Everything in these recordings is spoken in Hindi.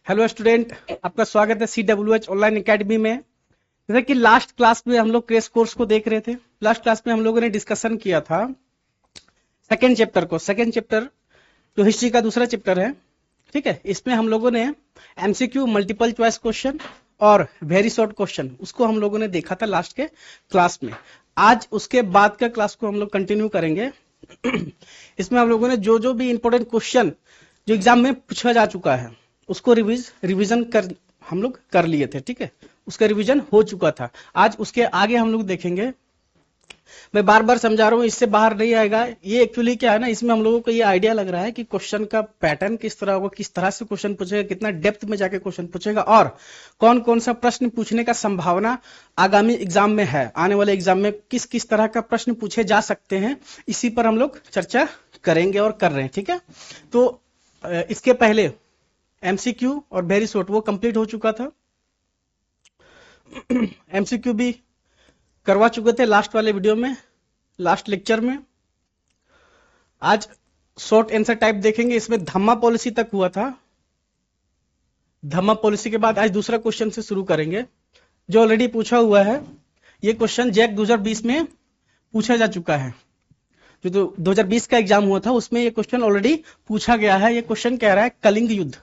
हेलो स्टूडेंट, आपका स्वागत है CWH ऑनलाइन एकेडमी में। जैसे कि लास्ट क्लास में हम लोग क्रेश कोर्स को देख रहे थे। लास्ट क्लास में हम लोगों ने डिस्कशन किया था सेकेंड चैप्टर जो हिस्ट्री का दूसरा चैप्टर है। ठीक है, इसमें हम लोगों ने MCQ मल्टीपल चॉइस क्वेश्चन और वेरी शॉर्ट क्वेश्चन उसको हम लोगों ने देखा था लास्ट के क्लास में। आज उसके बाद का क्लास को हम लोग कंटिन्यू करेंगे। इसमें हम लोगों ने जो जो भी इंपॉर्टेंट क्वेश्चन जो एग्जाम में पूछा जा चुका है उसको रिवीजन कर हम लोग कर लिए थे। ठीक है, उसका रिवीजन हो चुका था। आज उसके आगे हम लोग देखेंगे। मैं बार बार समझा रहा हूँ, इससे बाहर नहीं आएगा। ये एक्चुअली क्या है ना, इसमें हम लोगों को ये आइडिया लग रहा है कि क्वेश्चन का पैटर्न किस तरह होगा, किस तरह से क्वेश्चन पूछेगा, कितना डेप्थ में जाके क्वेश्चन पूछेगा और कौन कौन सा प्रश्न पूछने का संभावना आगामी एग्जाम में है। आने वाले एग्जाम में किस किस तरह का प्रश्न पूछे जा सकते हैं, इसी पर हम लोग चर्चा करेंगे और कर रहे हैं। ठीक है, तो इसके पहले MCQ और वेरी शॉर्ट वो कंप्लीट हो चुका था। MCQ भी करवा चुके थे लास्ट वाले वीडियो में, लास्ट लेक्चर में। आज शॉर्ट आंसर टाइप देखेंगे। इसमें धम्मा पॉलिसी तक हुआ था। धम्मा पॉलिसी के बाद आज दूसरा क्वेश्चन से शुरू करेंगे जो ऑलरेडी पूछा हुआ है। ये क्वेश्चन जैक 2020 में पूछा जा चुका है। जो 2020 का एग्जाम हुआ था उसमें ये क्वेश्चन ऑलरेडी पूछा गया है। ये क्वेश्चन कह रहा है कलिंग युद्ध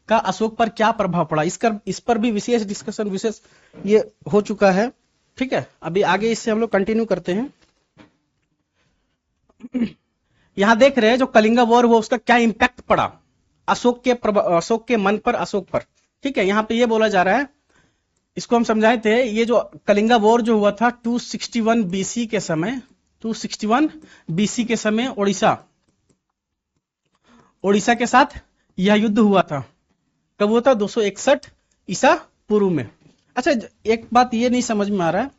का अशोक पर क्या प्रभाव पड़ा। इस पर भी विशेष डिस्कशन विशेष ये हो चुका है। ठीक है, अभी आगे इससे हम लोग कंटिन्यू करते हैं। यहां देख रहे हैं जो कलिंगा वॉर हुआ उसका क्या इंपैक्ट पड़ा अशोक के मन पर, अशोक पर। ठीक है, यहां पे ये बोला जा रहा है, इसको हम समझाए थे। ये जो कलिंगा वॉर जो हुआ था 261 BC के समय, 261 BC के समय ओडिशा के साथ यह युद्ध हुआ था। कब हुआ था? 261 ईसा पूर्व में। अच्छा, एक बात ये नहीं समझ में आ रहा है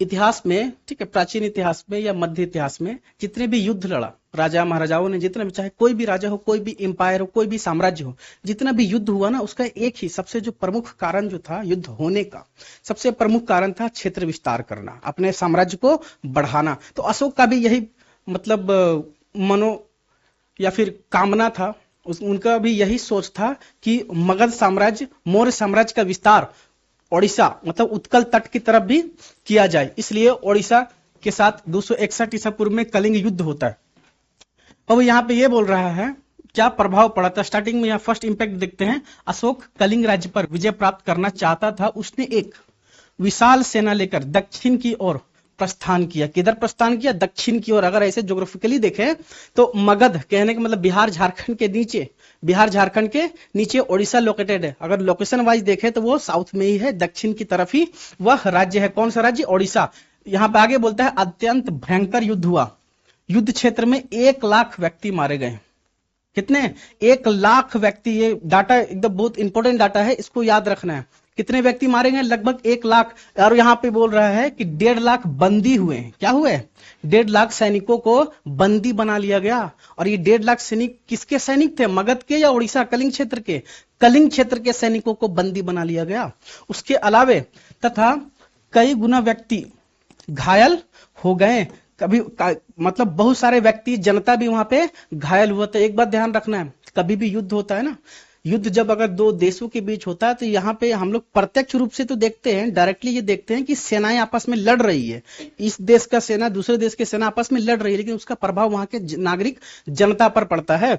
इतिहास में, ठीक है, प्राचीन इतिहास में या मध्य इतिहास में जितने भी युद्ध लड़ा राजा महाराजाओं ने, जितने भी, चाहे कोई भी राजा हो, कोई भी एम्पायर हो, कोई भी साम्राज्य हो, जितना भी युद्ध हुआ ना, उसका एक ही सबसे जो प्रमुख कारण जो था युद्ध होने का, सबसे प्रमुख कारण था क्षेत्र विस्तार करना, अपने साम्राज्य को बढ़ाना। तो अशोक का भी यही मतलब मनो या फिर कामना था, उनका भी यही सोच था कि मगध साम्राज्य, मौर्य साम्राज्य का विस्तार ओडिशा मतलब उत्कल तट की तरफ भी किया जाए। इसलिए ओडिशा के साथ 261 ईसा पूर्व में कलिंग युद्ध होता है। अब यहाँ पे ये बोल रहा है क्या प्रभाव पड़ा था। स्टार्टिंग में यहाँ फर्स्ट इंपैक्ट देखते हैं। अशोक कलिंग राज्य पर विजय प्राप्त करना चाहता था। उसने एक विशाल सेना लेकर दक्षिण की ओर प्रस्थान किया। किधर प्रस्थान किया? दक्षिण की ओर। अगर ऐसे ज्योग्राफिकली देखें तो मगध कहने का मतलब बिहार झारखंड के नीचे ओडिशा लोकेटेड है। अगर लोकेशन वाइज देखें तो वो साउथ में ही है, दक्षिण की तरफ ही वह राज्य है। कौन सा राज्य? ओडिशा। यहाँ पे आगे बोलता है अत्यंत भयंकर युद्ध हुआ। युद्ध क्षेत्र में 1 लाख व्यक्ति मारे गए। कितने? 1 लाख व्यक्ति। ये डाटा एकदम बहुत इंपॉर्टेंट डाटा है, इसको याद रखना है। कितने व्यक्ति मारे गए? लगभग 1 लाख। और यहाँ पे बोल रहा है कि 1.5 लाख बंदी हुए। क्या हुए? 1.5 लाख सैनिकों को बंदी बना लिया गया। और ये 1.5 लाख सैनिक किसके सैनिक थे? मगध के या उड़ीसा कलिंग क्षेत्र के? कलिंग क्षेत्र के सैनिकों को बंदी बना लिया गया। उसके अलावे तथा कई गुना व्यक्ति घायल हो गए। मतलब बहुत सारे व्यक्ति, जनता भी वहां पे घायल हुआ था। एक बात ध्यान रखना है, कभी भी युद्ध होता है ना, युद्ध जब अगर दो देशों के बीच होता है तो यहाँ पे हम लोग प्रत्यक्ष रूप से तो देखते हैं, डायरेक्टली ये देखते हैं कि सेनाएं आपस में लड़ रही है। इस देश का सेना दूसरे देश के सेना आपस में लड़ रही है, लेकिन उसका प्रभाव वहां के नागरिक जनता पर पड़ता है।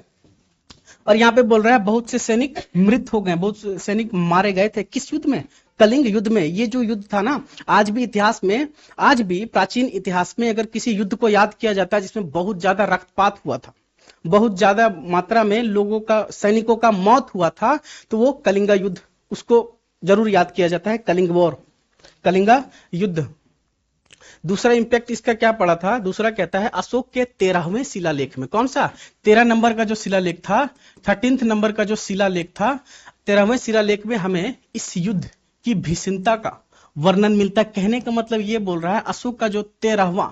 और यहाँ पे बोल रहा है बहुत से सैनिक मृत हो गए, बहुत से सैनिक मारे गए थे। किस युद्ध में? कलिंग युद्ध में। ये जो युद्ध था ना, आज भी इतिहास में, आज भी प्राचीन इतिहास में अगर किसी युद्ध को याद किया जाता है जिसमें बहुत ज्यादा रक्तपात हुआ था, बहुत ज्यादा मात्रा में लोगों का, सैनिकों का मौत हुआ था, तो वो कलिंगा युद्ध, उसको जरूर याद किया जाता है। कलिंग वॉर, कलिंगा युद्ध। दूसरा इंपैक्ट इसका क्या पड़ा था? दूसरा कहता है अशोक के 13वें शिलालेख में। कौन सा? 13 नंबर का जो शिलालेख था, 13th नंबर का जो शिलालेख था, 13वें शिलालेख में हमें इस युद्ध की भीषणता का वर्णन मिलता है। कहने का मतलब ये बोल रहा है अशोक का जो 13वां,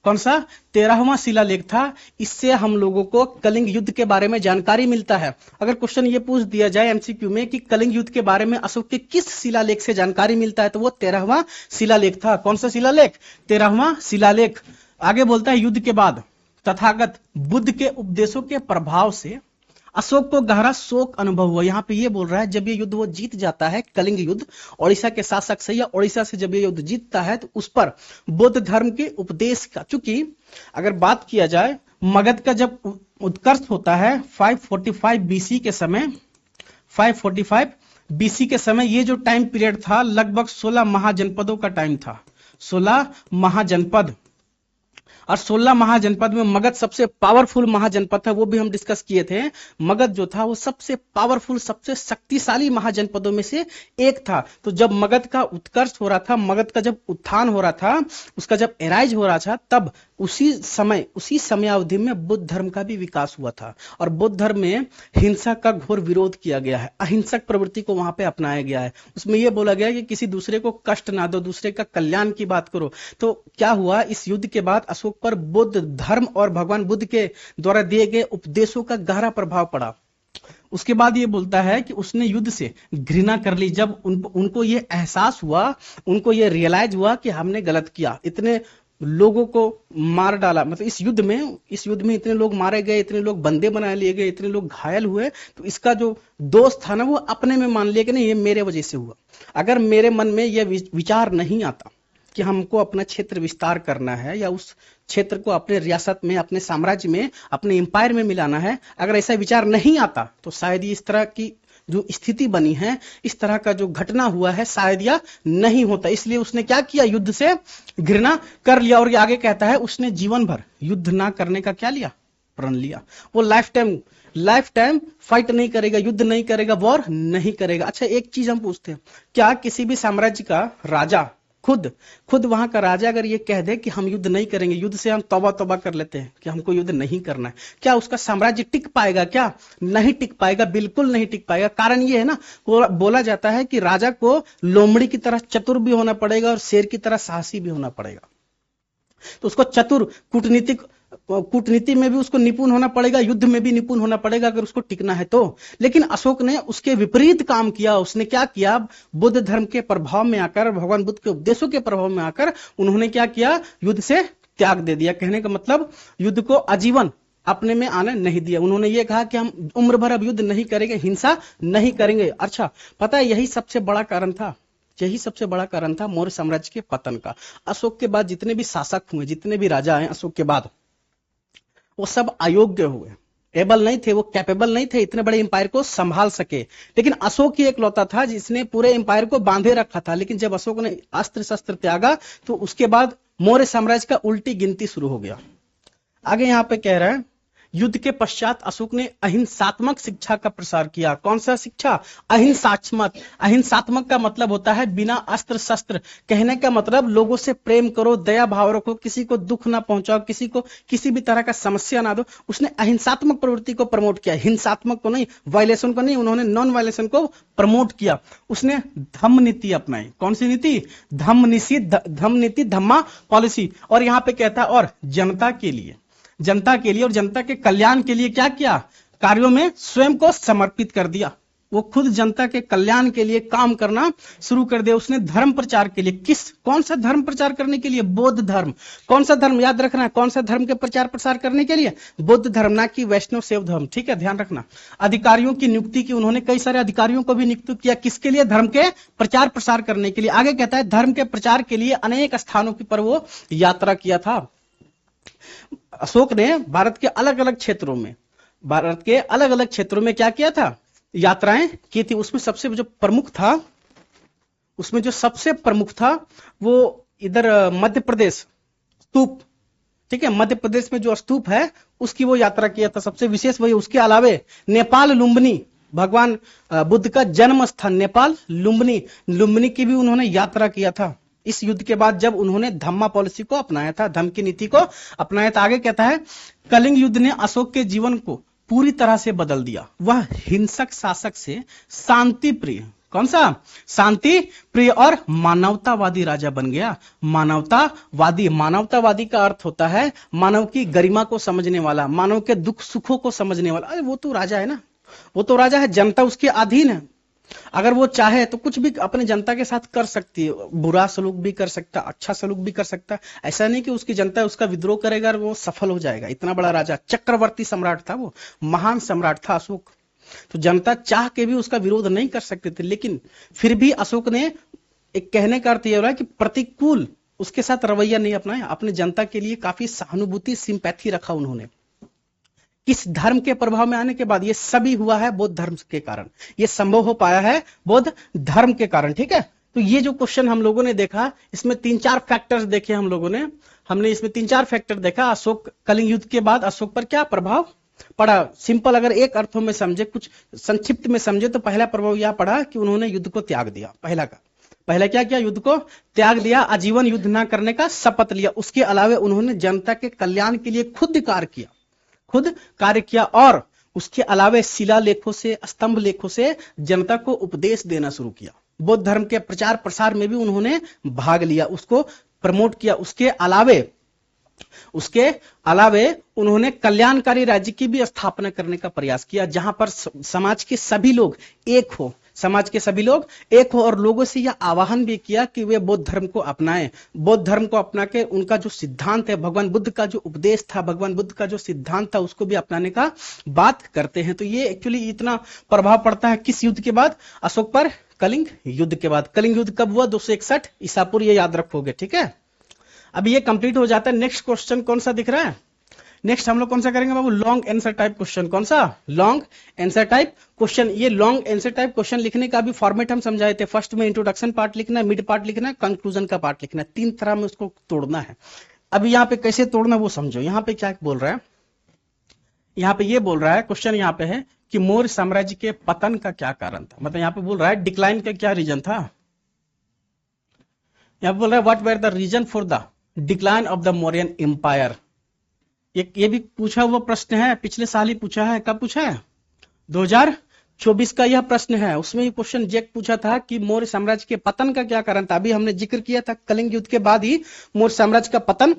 कौन सा? 13वां शिलालेख था, इससे हम लोगों को कलिंग युद्ध के बारे में जानकारी मिलता है। अगर क्वेश्चन ये पूछ दिया जाए MCQ में कि कलिंग युद्ध के बारे में अशोक के किस शिलालेख से जानकारी मिलता है, तो वो 13वां शिलालेख था। कौन सा शिलालेख? 13वां शिलालेख। आगे बोलता है युद्ध के बाद तथागत बुद्ध के उपदेशों के प्रभाव से अशोक को गहरा शोक अनुभव हुआ। यहाँ पे ये बोल रहा है जब ये युद्ध वो जीत जाता है, कलिंग युद्ध, ओडिशा के शासक से या ओडिशा से जब ये युद्ध जीतता है तो उस पर बुद्ध धर्म के उपदेश का, चूंकि अगर बात किया जाए मगध का जब उत्कर्ष होता है 545 बीसी के समय, 545 बीसी के समय ये जो टाइम पीरियड था लगभग 16 महाजनपदों का टाइम था, 16 महाजनपद। और 16 महाजनपद में मगध सबसे पावरफुल महाजनपद था, वो भी हम डिस्कस किए थे। मगध जो था वो सबसे पावरफुल, सबसे शक्तिशाली महाजनपदों में से एक था। तो जब मगध का उत्कर्ष हो रहा था, मगध का जब उत्थान हो रहा था, उसका जब एराइज हो रहा था, तब उसी समयावधि में बुद्ध धर्म का भी विकास हुआ था। और बुद्ध धर्म में हिंसा का घोर विरोध किया गया है, अहिंसक प्रवृत्ति को वहां पे अपनाया गया है। उसमें यह बोला गया कि किसी दूसरे को कष्ट ना दो, दूसरे का कल्याण की बात करो। तो क्या हुआ, इस युद्ध के बाद अशोक पर बुद्ध धर्म और भगवान बुद्ध के द्वारा दिए गए उपदेशों का गहरा प्रभाव पड़ा। उसके बाद ये बोलता है कि उसने युद्ध से घृणा कर ली। जब उनको ये एहसास हुआ, उनको ये रियलाइज हुआ कि हमने गलत किया, इतने लोगों को मार डाला, मतलब इस युद्ध में इतने लोग मारे गए, इतने लोग बंदे बना लिए गए, इतने लोग घायल हुए, तो इसका जो दोष था ना वो अपने में मान लिया कि नहीं ये मेरे वजह से हुआ। अगर मेरे मन में यह विचार नहीं आता कि हमको अपना क्षेत्र विस्तार करना है या उस क्षेत्र को अपने रियासत में, अपने साम्राज्य में, अपने एम्पायर में मिलाना है, अगर ऐसा विचार नहीं आता तो शायद इस तरह की जो स्थिति बनी है, इस तरह का जो घटना हुआ है, शायद यह नहीं होता। इसलिए उसने क्या किया, युद्ध से घृणा कर लिया। और ये आगे कहता है उसने जीवन भर युद्ध ना करने का क्या लिया, प्रण लिया। वो लाइफ टाइम फाइट नहीं करेगा, युद्ध नहीं करेगा, वॉर नहीं करेगा। अच्छा, एक चीज हम पूछते हैं, क्या किसी भी साम्राज्य का राजा खुद वहां का राजा अगर ये कह दे कि हम युद्ध नहीं करेंगे, युद्ध से हम तौबा कर लेते हैं कि हमको युद्ध नहीं करना है, क्या उसका साम्राज्य टिक पाएगा? क्या नहीं टिक पाएगा, बिल्कुल नहीं टिक पाएगा। कारण ये है ना, बोला जाता है कि राजा को लोमड़ी की तरह चतुर भी होना पड़ेगा और शेर की तरह साहसी भी होना पड़ेगा। तो उसको चतुर, कूटनीति में भी उसको निपुण होना पड़ेगा, युद्ध में भी निपुण होना पड़ेगा अगर उसको टिकना है तो। लेकिन अशोक ने उसके विपरीत काम किया। उसने क्या किया, बुद्ध धर्म के प्रभाव में आकर, भगवान बुद्ध के उपदेशों के प्रभाव में आकर उन्होंने क्या किया, युद्ध से त्याग दे दिया। कहने का मतलब युद्ध को आजीवन अपने में आने नहीं दिया। उन्होंने ये कहा कि हम उम्र भर अब युद्ध नहीं करेंगे, हिंसा नहीं करेंगे। अच्छा, पता है यही सबसे बड़ा कारण था मौर्य साम्राज्य के पतन का। अशोक के बाद जितने भी शासक हुए, जितने भी राजा आए अशोक के बाद, वो सब अयोग्य हुए, एबल नहीं थे, वो कैपेबल नहीं थे इतने बड़े एम्पायर को संभाल सके। लेकिन अशोक ही एकलौता था जिसने पूरे एम्पायर को बांधे रखा था। लेकिन जब अशोक ने अस्त्र शस्त्र त्यागा तो उसके बाद मौर्य साम्राज्य का उल्टी गिनती शुरू हो गया। आगे यहां पे कह रहा है, युद्ध के पश्चात अशोक ने अहिंसात्मक शिक्षा का प्रसार किया। कौन सा शिक्षा? अहिंसात्मक का मतलब होता है बिना अस्त्र शस्त्र। कहने का मतलब लोगों से प्रेम करो, दया भाव रखो, किसी को दुख ना पहुंचाओ, किसी को किसी भी तरह का समस्या ना दो। उसने अहिंसात्मक प्रवृत्ति को प्रमोट किया, हिंसात्मक को नहीं, वायलेशन को नहीं, उन्होंने नॉन वायलेशन को प्रमोट किया। उसने धम्म नीति अपनाई। कौन सी नीति? धम्म नीति, धम्मा पॉलिसी। और यहां पे कहता है और जनता के लिए और जनता के कल्याण के लिए क्या किया, कार्यों में स्वयं को समर्पित कर दिया। वो खुद जनता के कल्याण के लिए काम करना शुरू कर दिया। उसने धर्म प्रचार के लिए, कौन सा धर्म प्रचार करने के लिए? बुद्ध धर्म। कौन सा धर्म? याद रखना, कौन सा धर्म के प्रचार प्रसार करने के लिए? बुद्ध धर्म, ना कि वैष्णव शैव धर्म। ठीक है, ध्यान रखना। अधिकारियों की नियुक्ति की, उन्होंने कई सारे अधिकारियों को भी नियुक्त किया। किसके लिए? धर्म के प्रचार प्रसार करने के लिए। आगे कहता है धर्म के प्रचार के लिए अनेक स्थानों पर वो यात्रा किया था। अशोक ने भारत के अलग अलग क्षेत्रों में क्या किया था? यात्राएं की थी। उसमें जो सबसे प्रमुख था वो इधर मध्य प्रदेश स्तूप, ठीक है, मध्य प्रदेश में जो स्तूप है उसकी वो यात्रा किया था, सबसे विशेष वही। उसके अलावे नेपाल लुम्बिनी, भगवान बुद्ध का जन्म स्थान नेपाल लुम्बिनी की भी उन्होंने यात्रा किया था। इस युद्ध के बाद जब उन्होंने धम्मा पॉलिसी को अपनाया था, धम्म की नीति को अपनाया था। आगे कहता है कलिंग युद्ध ने अशोक के जीवन को पूरी तरह से बदल दिया। वह हिंसक शासक से शांति प्रिय, कौन सा? शांति प्रिय और मानवतावादी राजा बन गया। मानवतावादी का अर्थ होता है मानव की गरिमा को समझने वाला, मानव के दुख सुखों को समझने वाला। अरे वो तो राजा है ना, वो तो राजा है, जनता उसके अधीन है। अगर वो चाहे तो कुछ भी अपने जनता के साथ कर सकती है, बुरा सलूक भी कर सकता, अच्छा सलूक भी कर सकता। ऐसा नहीं कि उसकी जनता उसका विद्रोह करेगा और वो सफल हो जाएगा। इतना बड़ा राजा, चक्रवर्ती सम्राट था वो, महान सम्राट था अशोक। तो जनता चाह के भी उसका विरोध नहीं कर सकते थे, लेकिन फिर भी अशोक ने, एक कहने का अर्थ यह हो रहा है कि प्रतिकूल उसके साथ रवैया नहीं अपनाया, अपने जनता के लिए काफी सहानुभूति, सिंपैथी रखा उन्होंने। किस धर्म के प्रभाव में आने के बाद? ये सभी हुआ है बौद्ध धर्म के कारण, ये संभव हो पाया है बौद्ध धर्म के कारण। ठीक है, तो ये जो क्वेश्चन हम लोगों ने देखा, इसमें 3-4 फैक्टर्स देखे हम लोगों ने। हमने इसमें 3-4 फैक्टर देखा। अशोक, कलिंग युद्ध के बाद अशोक पर क्या प्रभाव पड़ा? सिंपल अगर एक अर्थों में समझे, कुछ संक्षिप्त में समझे, तो पहला प्रभाव यह पड़ा कि उन्होंने युद्ध को त्याग दिया। पहला क्या किया? युद्ध को त्याग दिया, आजीवन युद्ध न करने का शपथ लिया। उसके अलावा उन्होंने जनता के कल्याण के लिए खुद कार्य किया और उसके अलावा शिलालेखों से, स्तंभ लेखों से जनता को उपदेश देना शुरू किया। बौद्ध धर्म के प्रचार प्रसार में भी उन्होंने भाग लिया, उसको प्रमोट किया। उसके अलावे उन्होंने कल्याणकारी राज्य की भी स्थापना करने का प्रयास किया, जहां पर समाज के सभी लोग एक हो और लोगों से यह आह्वान भी किया कि वे बौद्ध धर्म को अपनाएं। बौद्ध धर्म को अपना के उनका जो सिद्धांत है, भगवान बुद्ध का जो उपदेश था, भगवान बुद्ध का जो सिद्धांत था, उसको भी अपनाने का बात करते हैं। तो ये एक्चुअली इतना प्रभाव पड़ता है किस युद्ध के बाद? अशोक पर, कलिंग युद्ध के बाद। कलिंग युद्ध कब हुआ? 261 ईसा पूर्व, ये याद रखोगे। ठीक है, अब ये कंप्लीट हो जाता है। नेक्स्ट क्वेश्चन कौन सा दिख रहा है? नेक्स्ट हम लोग कौन सा करेंगे बाबू? Long answer type question. कौन सा? Long answer type question. ये लॉन्ग आंसर टाइप क्वेश्चन लिखने का भी फॉर्मेट हम समझाए थे। फर्स्ट में इंट्रोडक्शन पार्ट लिखना है, मिड पार्ट लिखना है, कंक्लूजन का पार्ट लिखना है। 3 तरह में उसको तोड़ना है। अभी यहाँ पे कैसे तोड़ना वो समझो। यहाँ पे क्या बोल रहा है? यहाँ पे ये बोल रहा है, क्वेश्चन यहाँ पे है कि मौर्य साम्राज्य के पतन का क्या कारण था। मतलब यहाँ पे बोल रहा है डिक्लाइन का क्या रीजन था। यहाँ पे बोल रहा है what were the reason for the decline of the Mauryan empire. ये भी पूछा हुआ प्रश्न है, पिछले साल ही पूछा है। कब पूछा है? 2024 का यह प्रश्न है। उसमें ये क्वेश्चन जेक पूछा था कि मौर्य साम्राज्य के पतन का क्या कारण था। अभी हमने जिक्र किया था, कलिंग युद्ध के बाद ही मौर्य साम्राज्य का पतन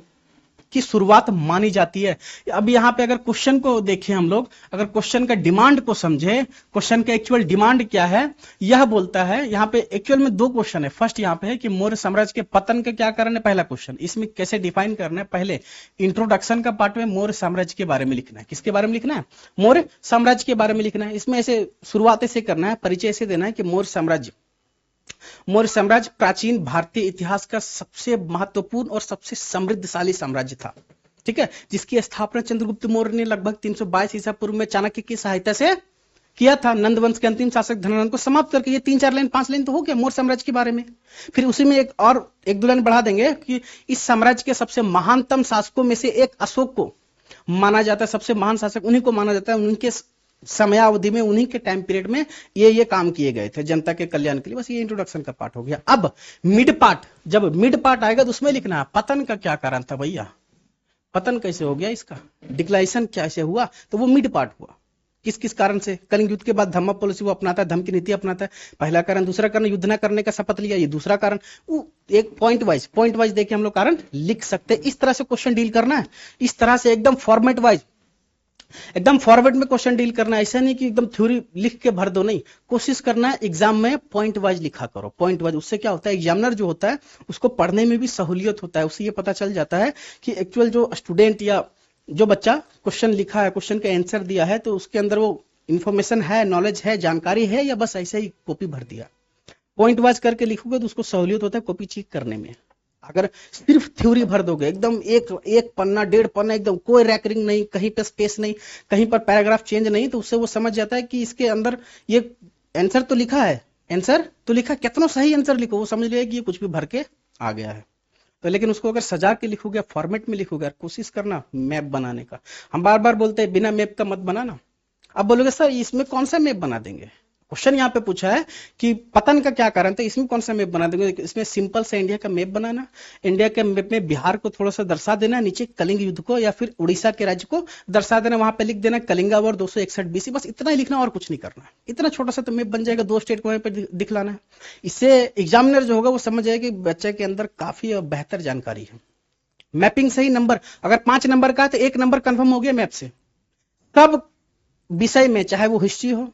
की शुरुआत मानी जाती है। अब यहाँ पे अगर क्वेश्चन को देखें हम लोग, अगर क्वेश्चन का डिमांड को समझे, क्वेश्चन का एक्चुअल डिमांड क्या है, यह बोलता है यहाँ पे एक्चुअल में 2 क्वेश्चन है। फर्स्ट यहाँ पे है कि मौर्य साम्राज्य के पतन का क्या कारण है, पहला क्वेश्चन। इसमें कैसे डिफाइन करना है? पहले इंट्रोडक्शन का पार्ट में मौर्य साम्राज्य के बारे में लिखना है। किसके बारे में लिखना है? मौर्य साम्राज्य के बारे में लिखना है। इसमें ऐसे शुरुआत ऐसे करना है, परिचय ऐसे देना है कि मौर्य साम्राज्य प्राचीन भारतीय इतिहास का सबसे महत्वपूर्ण और सबसे समृद्धशाली साम्राज्य था। ठीक है, जिसकी स्थापना चंद्रगुप्त मौर्य ने लगभग 322 ईसा पूर्व में चाणक्य की सहायता से किया था। नंद वंश के अंतिम शासक धनानंद को समाप्त करके। ये 3-4 लाइन 5 लाइन तो हो गया मौर्य साम्राज्य के बारे में। फिर उसी में एक 1-2 लाइन बढ़ा देंगे कि इस साम्राज्य के सबसे महानतम शासकों में से एक अशोक को माना जाता है। सबसे महान शासक उन्हीं को माना जाता है। उनके समयावधि में, उन्हीं के टाइम पीरियड में ये काम किए गए थे जनता के कल्याण के लिए। बस ये इंट्रोडक्शन का पार्ट हो गया। अब मिड पार्ट, जब मिड पार्ट आएगा तो उसमें लिखना है पतन का क्या कारण था भैया, पतन कैसे हो गया इसका, डिक्लाइशन कैसे हुआ, तो वो मिड पार्ट हुआ। किस किस कारण से? कलिंग युद्ध के बाद धम्म पॉलिसी वो अपनाता है, धम्म की नीति अपनाता है, पहला कारण। दूसरा कारण युद्ध न करने का शपथ लिया, ये दूसरा कारण। एक पॉइंट वाइज देके हम लोग कारण लिख सकते हैं। इस तरह से क्वेश्चन डील करना है, इस तरह से एकदम फॉर्मेट वाइज, एकदम फॉरवर्ड में क्वेश्चन डील करना है। ऐसा नहीं कि एकदम थ्योरी लिख के भर दो, नहीं। कोशिश करना है एग्जाम में पॉइंट वाइज लिखा करो, पॉइंट वाइज। उससे क्या होता है, एग्जामिनर जो होता है उसको पढ़ने में भी सहूलियत होता है। उससे ये पता चल जाता है कि एक्चुअल जो स्टूडेंट या जो बच्चा क्वेश्चन लिखा है, क्वेश्चन का आंसर दिया है, तो उसके अंदर वो इंफॉर्मेशन है, नॉलेज है, जानकारी है, या बस ऐसे ही कॉपी भर दिया। पॉइंट वाइज करके लिखोगे तो उसको सहूलियत होता है कॉपी चेक करने में। अगर सिर्फ थ्योरी भर दोगे, एकदम एक पन्ना 1.5 पन्ना, एकदम कोई रैकरिंग नहीं, कहीं पर स्पेस नहीं, कहीं पर पैराग्राफ चेंज नहीं, तो उससे वो समझ जाता है कि इसके अंदर ये आंसर तो लिखा है, कितना सही आंसर लिखो, वो समझ लिया कि ये कुछ भी भर के आ गया है। तो लेकिन उसको अगर सजा के लिखोगे, फॉर्मेट में लिखोगे, कोशिश करना मैप बनाने का। हम बार बार बोलते हैं बिना मैप का मत बनाना। अब बोलोगे सर इसमें कौन सा मैप बना देंगे, क्वेश्चन यहाँ पे पूछा है कि पतन का क्या कारण था, इसमें कौन सा मैप बना देंगे। इसमें सिंपल से इंडिया का मैप बनाना, इंडिया के मैप में बिहार को थोड़ा सा दर्शा देना, नीचे कलिंग युद्ध को या फिर उड़ीसा के राज्य को दर्शा देना, वहां पे लिख देना कलिंगा वॉर 261 BC। बस इतना ही लिखना और कुछ नहीं करना। इतना छोटा सा तो मैप बन जाएगा, 2 स्टेट को वहीं पे दिखलाना है। इससे एग्जामिनर जो होगा वो समझ जाएगा कि बच्चे के अंदर काफी बेहतर जानकारी है। मैपिंग से ही नंबर, अगर 5 नंबर का है तो 1 नंबर कंफर्म हो गया मैप से। कब विषय में, चाहे वो हिस्ट्री हो,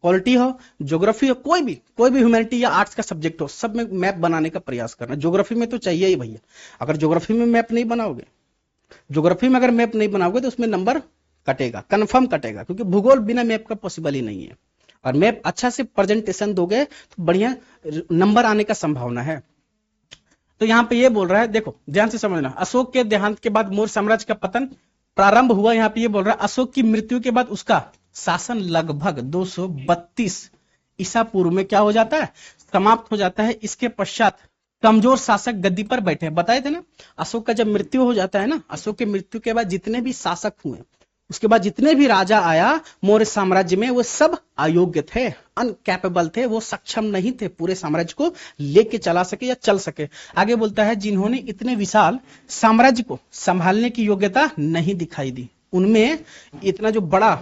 पॉलिटी हो, ज्योग्राफी हो, कोई भी ह्यूमैनिटी या आर्ट्स का सब्जेक्ट हो, सब में मैप बनाने का प्रयास करना। ज्योग्राफी में तो चाहिए ही भैया, अगर ज्योग्राफी में मैप नहीं बनाओगे, ज्योग्राफी में अगर मैप नहीं बनाओगे तो उसमें नंबर कटेगा, कंफर्म कटेगा, क्योंकि भूगोल बिना मैप का पॉसिबल ही नहीं है। और मैप अच्छा से प्रेजेंटेशन दोगे तो बढ़िया नंबर आने का संभावना है। तो यहाँ पे ये बोल रहा है, देखो ध्यान से समझना, अशोक के देहांत के बाद मौर्य साम्राज्य का पतन प्रारंभ हुआ। यहाँ पे ये बोल रहा है अशोक की मृत्यु के बाद उसका शासन लगभग 232 ईसा पूर्व में क्या हो जाता है, समाप्त हो जाता है। इसके पश्चात कमजोर शासक गद्दी पर बैठे, बताए थे ना, अशोक का जब मृत्यु हो जाता है ना, अशोक के मृत्यु के बाद जितने भी शासक हुए, उसके बाद जितने भी राजा आया मौर्य साम्राज्य में, वो सब अयोग्य थे, अनकैपेबल थे, वो सक्षम नहीं थे पूरे साम्राज्य को लेके चला सके या चल सके। आगे बोलता है जिन्होंने इतने विशाल साम्राज्य को संभालने की योग्यता नहीं दिखाई दी, उनमें इतना जो बड़ा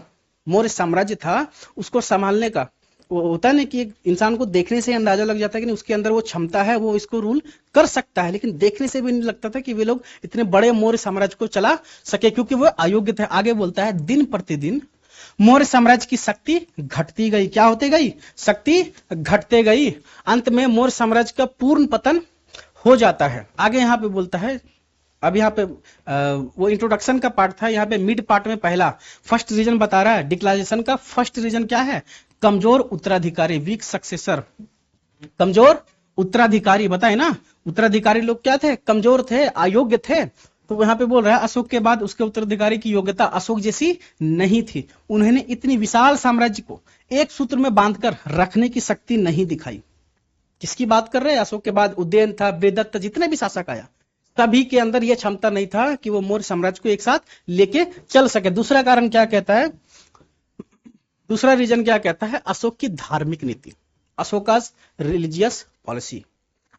मौर्य साम्राज्य था उसको संभालने का, वो होता है ना कि एक इंसान को देखने से अंदाजा लग जाता है कि उसके अंदर वो क्षमता है, वो इसको रूल कर सकता है, लेकिन देखने से भी नहीं लगता था कि वे लोग इतने बड़े मौर्य साम्राज्य को चला सके, क्योंकि वो अयोग्य थे। आगे बोलता है दिन प्रतिदिन मौर्य साम्राज्य की शक्ति घटती गई। क्या होते गई, शक्ति घटते गई। अंत में मौर्य साम्राज्य का पूर्ण पतन हो जाता है। आगे यहाँ पे बोलता है, अब यहाँ पे वो इंट्रोडक्शन का पार्ट था, यहाँ पे मिड पार्ट में पहला फर्स्ट रीजन बता रहा है डिक्लारेशन का। फर्स्ट रीजन क्या है, कमजोर उत्तराधिकारी, वीक सक्सेसर, कमजोर उत्तराधिकारी, बताए ना, उत्तराधिकारी लोग क्या थे, कमजोर थे, अयोग्य थे। तो यहाँ पे बोल रहा है अशोक के बाद उसके उत्तराधिकारी की योग्यता अशोक जैसी नहीं थी, उन्होंने इतनी विशाल साम्राज्य को एक सूत्र में बांधकर रखने की शक्ति नहीं दिखाई। किसकी बात कर रहे हैं, अशोक के बाद उदयन था, बृहदत्त, जितने भी शासक आया सभी के अंदर यह क्षमता नहीं था कि वो मौर्य साम्राज्य को एक साथ लेके चल सके। दूसरा कारण क्या कहता है, दूसरा रीजन क्या कहता है, अशोक की धार्मिक नीति, अशोकास रिलीजियस पॉलिसी,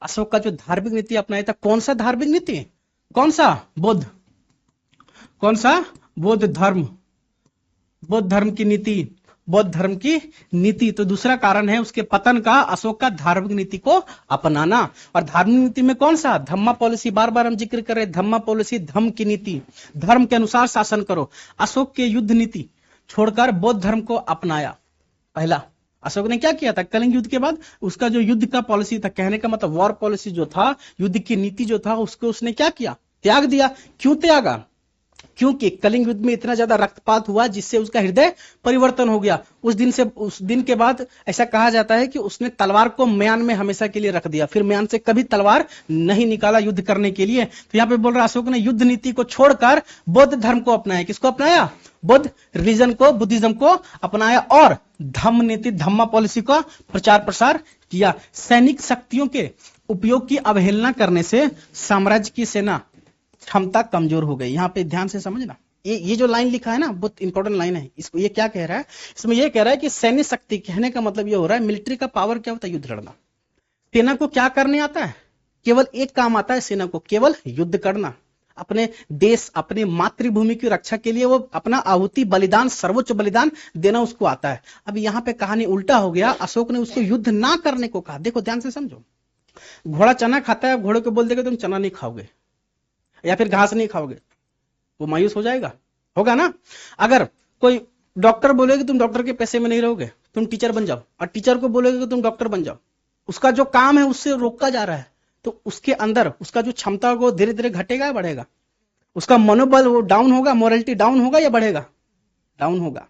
अशोक का जो धार्मिक नीति अपनाया था। कौन सा धार्मिक नीति, कौन सा, बौद्ध, कौन सा, बौद्ध धर्म, बौद्ध धर्म की नीति, बौद्ध धर्म की नीति। तो दूसरा कारण है उसके पतन का, अशोक का धार्मिक नीति को अपनाना। और धार्मिक नीति में कौन सा, धम्मा पॉलिसी, बार बार हम जिक्र कर रहे हैं, धम्मा पॉलिसी, धम्म की नीति, धर्म के अनुसार शासन करो। अशोक के युद्ध नीति छोड़कर बौद्ध धर्म को अपनाया। पहला अशोक ने क्या किया था, कलिंग युद्ध के बाद उसका जो युद्ध का पॉलिसी था, कहने का मतलब वॉर पॉलिसी जो था, युद्ध की नीति जो था, उसको उसने क्या किया, त्याग दिया। क्यों त्यागा, क्योंकि कलिंग युद्ध में इतना ज्यादा रक्तपात हुआ जिससे उसका हृदय परिवर्तन हो गया। उस दिन के बाद ऐसा कहा जाता है कि उसने तलवार को म्यान में हमेशा के लिए रख दिया, फिर म्यान से कभी तलवार नहीं निकाला युद्ध करने के लिए। तो यहाँ पे बोल रहा अशोक ने युद्ध नीति को छोड़कर बौद्ध धर्म को अपनाया। किसको अपनाया, बौद्ध रिलीजन को, बुद्धिज्म को अपनाया। और धम्म नीति, धम्मा पॉलिसी का प्रचार प्रसार किया। सैनिक शक्तियों के उपयोग की अवहेलना करने से साम्राज्य की सेना क्षमता कमजोर हो गई। यहाँ पे ध्यान से समझना, ये जो लाइन लिखा है ना, बहुत इंपॉर्टेंट लाइन है। इसको ये क्या कह रहा है, इसमें ये कह रहा है कि सैन्य शक्ति, कहने का मतलब ये हो रहा है मिलिट्री का पावर क्या होता है, युद्ध लड़ना। सेना को क्या करने आता है, केवल एक काम आता है सेना को, केवल युद्ध करना। अपने देश, अपने मातृभूमि की रक्षा के लिए वो अपना आहुति, बलिदान, सर्वोच्च बलिदान देना उसको आता है। अब यहाँ पे कहानी उल्टा हो गया, अशोक ने उसको युद्ध ना करने को कहा। देखो ध्यान से समझो, घोड़ा चना खाता है, घोड़े को बोल देगा तुम चना नहीं खाओगे या फिर घास नहीं खाओगे, वो मायूस हो जाएगा, होगा ना। अगर कोई डॉक्टर बोलेगा तुम डॉक्टर के पैसे में नहीं रहोगे, तुम टीचर बन जाओ, और टीचर को बोलेगा कि तुम डॉक्टर बन जाओ, उसका जो काम है उससे रोका जा रहा है, तो उसके अंदर उसका जो क्षमता को धीरे धीरे घटेगा या बढ़ेगा, उसका मनोबल वो डाउन होगा, मोरलिटी डाउन होगा या बढ़ेगा, डाउन होगा,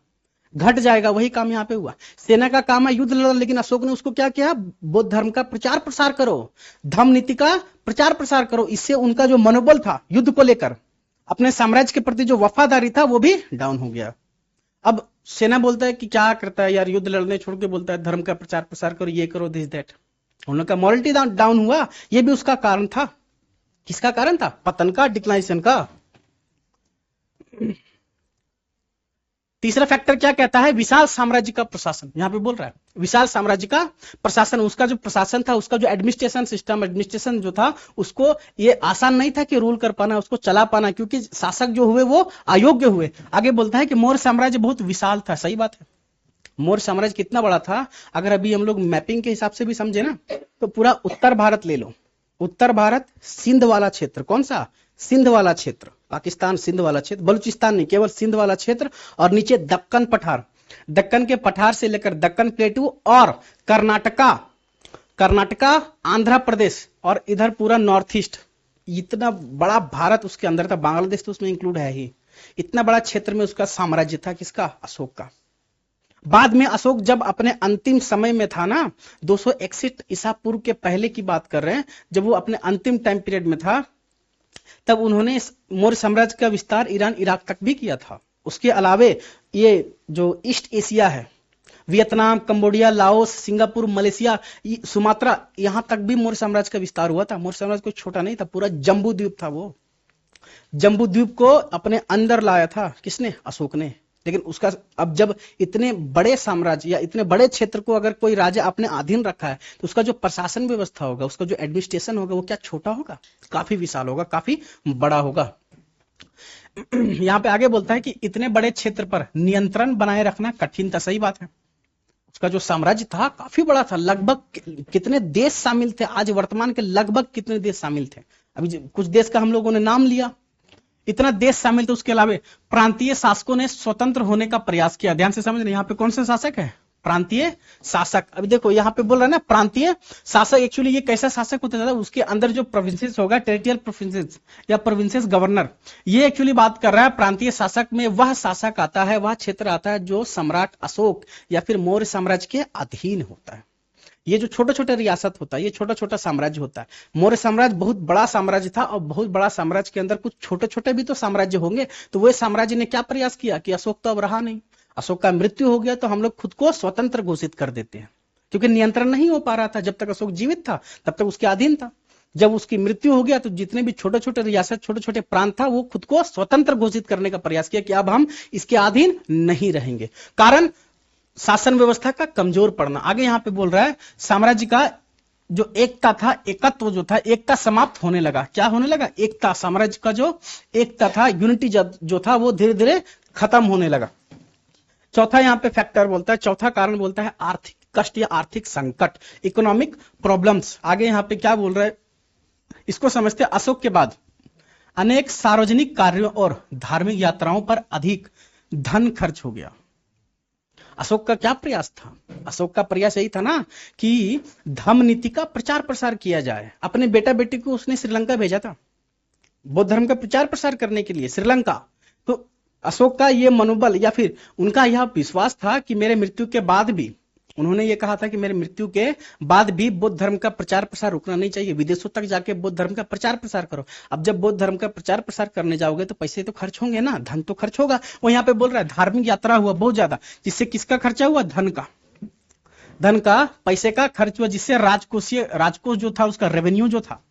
घट जाएगा। वही काम यहाँ पे हुआ। सेना का काम है युद्ध लड़ना, लेकिन अशोक ने उसको क्या किया, बौद्ध धर्म का प्रचार प्रसार करो, धम्म नीति का प्रचार प्रसार करो। इससे उनका जो मनोबल था युद्ध को लेकर, अपने साम्राज्य के प्रति जो वफादारी था, वो भी डाउन हो गया। अब सेना बोलता है कि क्या करता है यार, युद्ध लड़ने छोड़ के बोलता है धर्म का प्रचार प्रसार करो, ये करो, दिस दैट। उन लोग का मॉरलिटी डाउन हुआ, ये भी उसका कारण था। किसका कारण था, पतन का, डिक्लाइनेशन का। तीसरा फैक्टर क्या कहता है, विशाल साम्राज्य का प्रशासन। यहां पे बोल रहा है विशाल साम्राज्य का प्रशासन, उसका जो प्रशासन था, उसका जो एडमिनिस्ट्रेशन सिस्टम, एडमिनिस्ट्रेशन जो था, उसको ये आसान नहीं था कि रूल कर पाना, उसको चला पाना, क्योंकि शासक जो हुए वो अयोग्य हुए। आगे बोलता है कि मौर्य साम्राज्य बहुत विशाल था। सही बात है, मौर्य साम्राज्य कितना बड़ा था। अगर अभी हम लोग मैपिंग के हिसाब से भी समझे ना, तो पूरा उत्तर भारत ले लो, उत्तर भारत, सिंध वाला क्षेत्र, कौन सा, सिंध वाला क्षेत्र, पाकिस्तान सिंध वाला क्षेत्र, बलूचिस्तान नहीं, केवल सिंध वाला क्षेत्र, और नीचे दक्कन पठार, दक्कन के पठार से लेकर दक्कन प्लेटू और कर्नाटका, कर्नाटका, आंध्र प्रदेश और इधर पूरा नॉर्थ ईस्ट, इतना बड़ा भारत उसके अंदर था, बांग्लादेश तो उसमें इंक्लूड है ही। इतना बड़ा क्षेत्र में उसका साम्राज्य था, किसका? अशोक का। बाद में अशोक जब अपने अंतिम समय में था ना, 261 ईसा पूर्व के पहले की बात कर रहे हैं, जब वो अपने अंतिम टाइम पीरियड में था, तब उन्होंने मौर्य साम्राज्य का विस्तार ईरान इराक तक भी किया था। उसके अलावे ये जो ईस्ट एशिया है, Vietnam, Cambodia, Laos, Singapore, Malaysia, Sumatra, यहां तक भी मौर्य साम्राज्य का विस्तार हुआ था। मौर्य साम्राज्य कोई छोटा नहीं था, पूरा जम्बू द्वीप था वो। जम्बू द्वीप को अपने अंदर लाया था किसने? अशोक ने। लेकिन उसका अब जब इतने बड़े साम्राज्य या इतने बड़े क्षेत्र को अगर कोई राजा अपने अधीन रखा है, तो उसका जो प्रशासन व्यवस्था होगा, उसका जो एडमिनिस्ट्रेशन होगा, वो क्या छोटा होगा? काफी विशाल होगा, काफी बड़ा होगा। यहां पे आगे बोलता है कि इतने बड़े क्षेत्र पर नियंत्रण बनाए रखना कठिन था। सही बात है। उसका जो साम्राज्य था काफी बड़ा था, लगभग कितने देश शामिल थे, आज वर्तमान के लगभग कितने देश शामिल थे? अभी कुछ देश का हम लोगों ने नाम लिया, इतना देश शामिल थे। उसके अलावा प्रांतीय शासकों ने स्वतंत्र होने का प्रयास किया। ध्यान से समझना, यहाँ पे कौन सा शासक है? प्रांतीय शासक। अभी देखो यहाँ पे बोल रहा है ना प्रांतीय शासक, एक्चुअली ये कैसा शासक होता था? उसके अंदर जो प्रोविंसेस होगा, टेरिटोरियल प्रोविंसेस या प्रोविंसेस गवर्नर, ये एक्चुअली बात कर रहा है प्रांतीय शासक में। वह शासक आता है, वह क्षेत्र आता है जो सम्राट अशोक या फिर मौर्य साम्राज्य के अधीन होता है। ये जो छोटा छोटा रियासत होता है, ये छोटा छोटा साम्राज्य होता है। मौर्य साम्राज्य बहुत बड़ा साम्राज्य था, और बहुत बड़ा साम्राज्य के अंदर कुछ छोटे छोटे भी तो साम्राज्य होंगे। तो वह साम्राज्य ने क्या प्रयास किया कि अशोक तो अब रहा नहीं, अशोक का मृत्यु हो गया, तो हम लोग खुद को स्वतंत्र घोषित कर देते हैं, क्योंकि नियंत्रण नहीं हो पा रहा था। जब तक अशोक जीवित था तब तक उसके अधीन था। जब उसकी मृत्यु हो गया तो जितने भी छोटे छोटे रियासत, छोटे छोटे प्रांत था, वो खुद को स्वतंत्र घोषित करने का प्रयास किया कि अब हम इसके अधीन नहीं रहेंगे। कारण शासन व्यवस्था का कमजोर पड़ना। आगे यहां पे बोल रहा है साम्राज्य का जो एकता था, एकत्व जो था, एकता समाप्त होने लगा। क्या होने लगा? एकता, साम्राज्य का जो एकता था, यूनिटी जो था, वो धीरे धीरे खत्म होने लगा। चौथा यहां पे फैक्टर बोलता है, चौथा कारण बोलता है आर्थिक कष्ट या आर्थिक संकट, इकोनॉमिक प्रॉब्लम्स। आगे यहां पे क्या बोल रहा है, इसको समझते हैं। अशोक के बाद अनेक सार्वजनिक कार्यों और धार्मिक यात्राओं पर अधिक धन खर्च हो गया। अशोक का क्या प्रयास था? अशोक का प्रयास यही था ना कि धम्म नीति का प्रचार प्रसार किया जाए। अपने बेटा बेटी को उसने श्रीलंका भेजा था बौद्ध धर्म का प्रचार प्रसार करने के लिए, श्रीलंका। तो अशोक का ये मनोबल या फिर उनका यह विश्वास था कि मेरे मृत्यु के बाद भी, उन्होंने ये कहा था कि मेरे मृत्यु के बाद भी बौद्ध धर्म का प्रचार प्रसार रुकना नहीं चाहिए, विदेशों तक जाके बौद्ध धर्म का प्रचार प्रसार करो। अब जब बौद्ध धर्म का प्रचार प्रसार करने जाओगे तो पैसे तो खर्च होंगे ना, धन तो खर्च होगा। वो यहाँ पे बोल रहा है धार्मिक यात्रा हुआ बहुत ज्यादा, जिससे किसका खर्चा हुआ? धन का, धन का, पैसे का खर्च हुआ, जिससे राजकोष जो था, उसका रेवेन्यू जो था,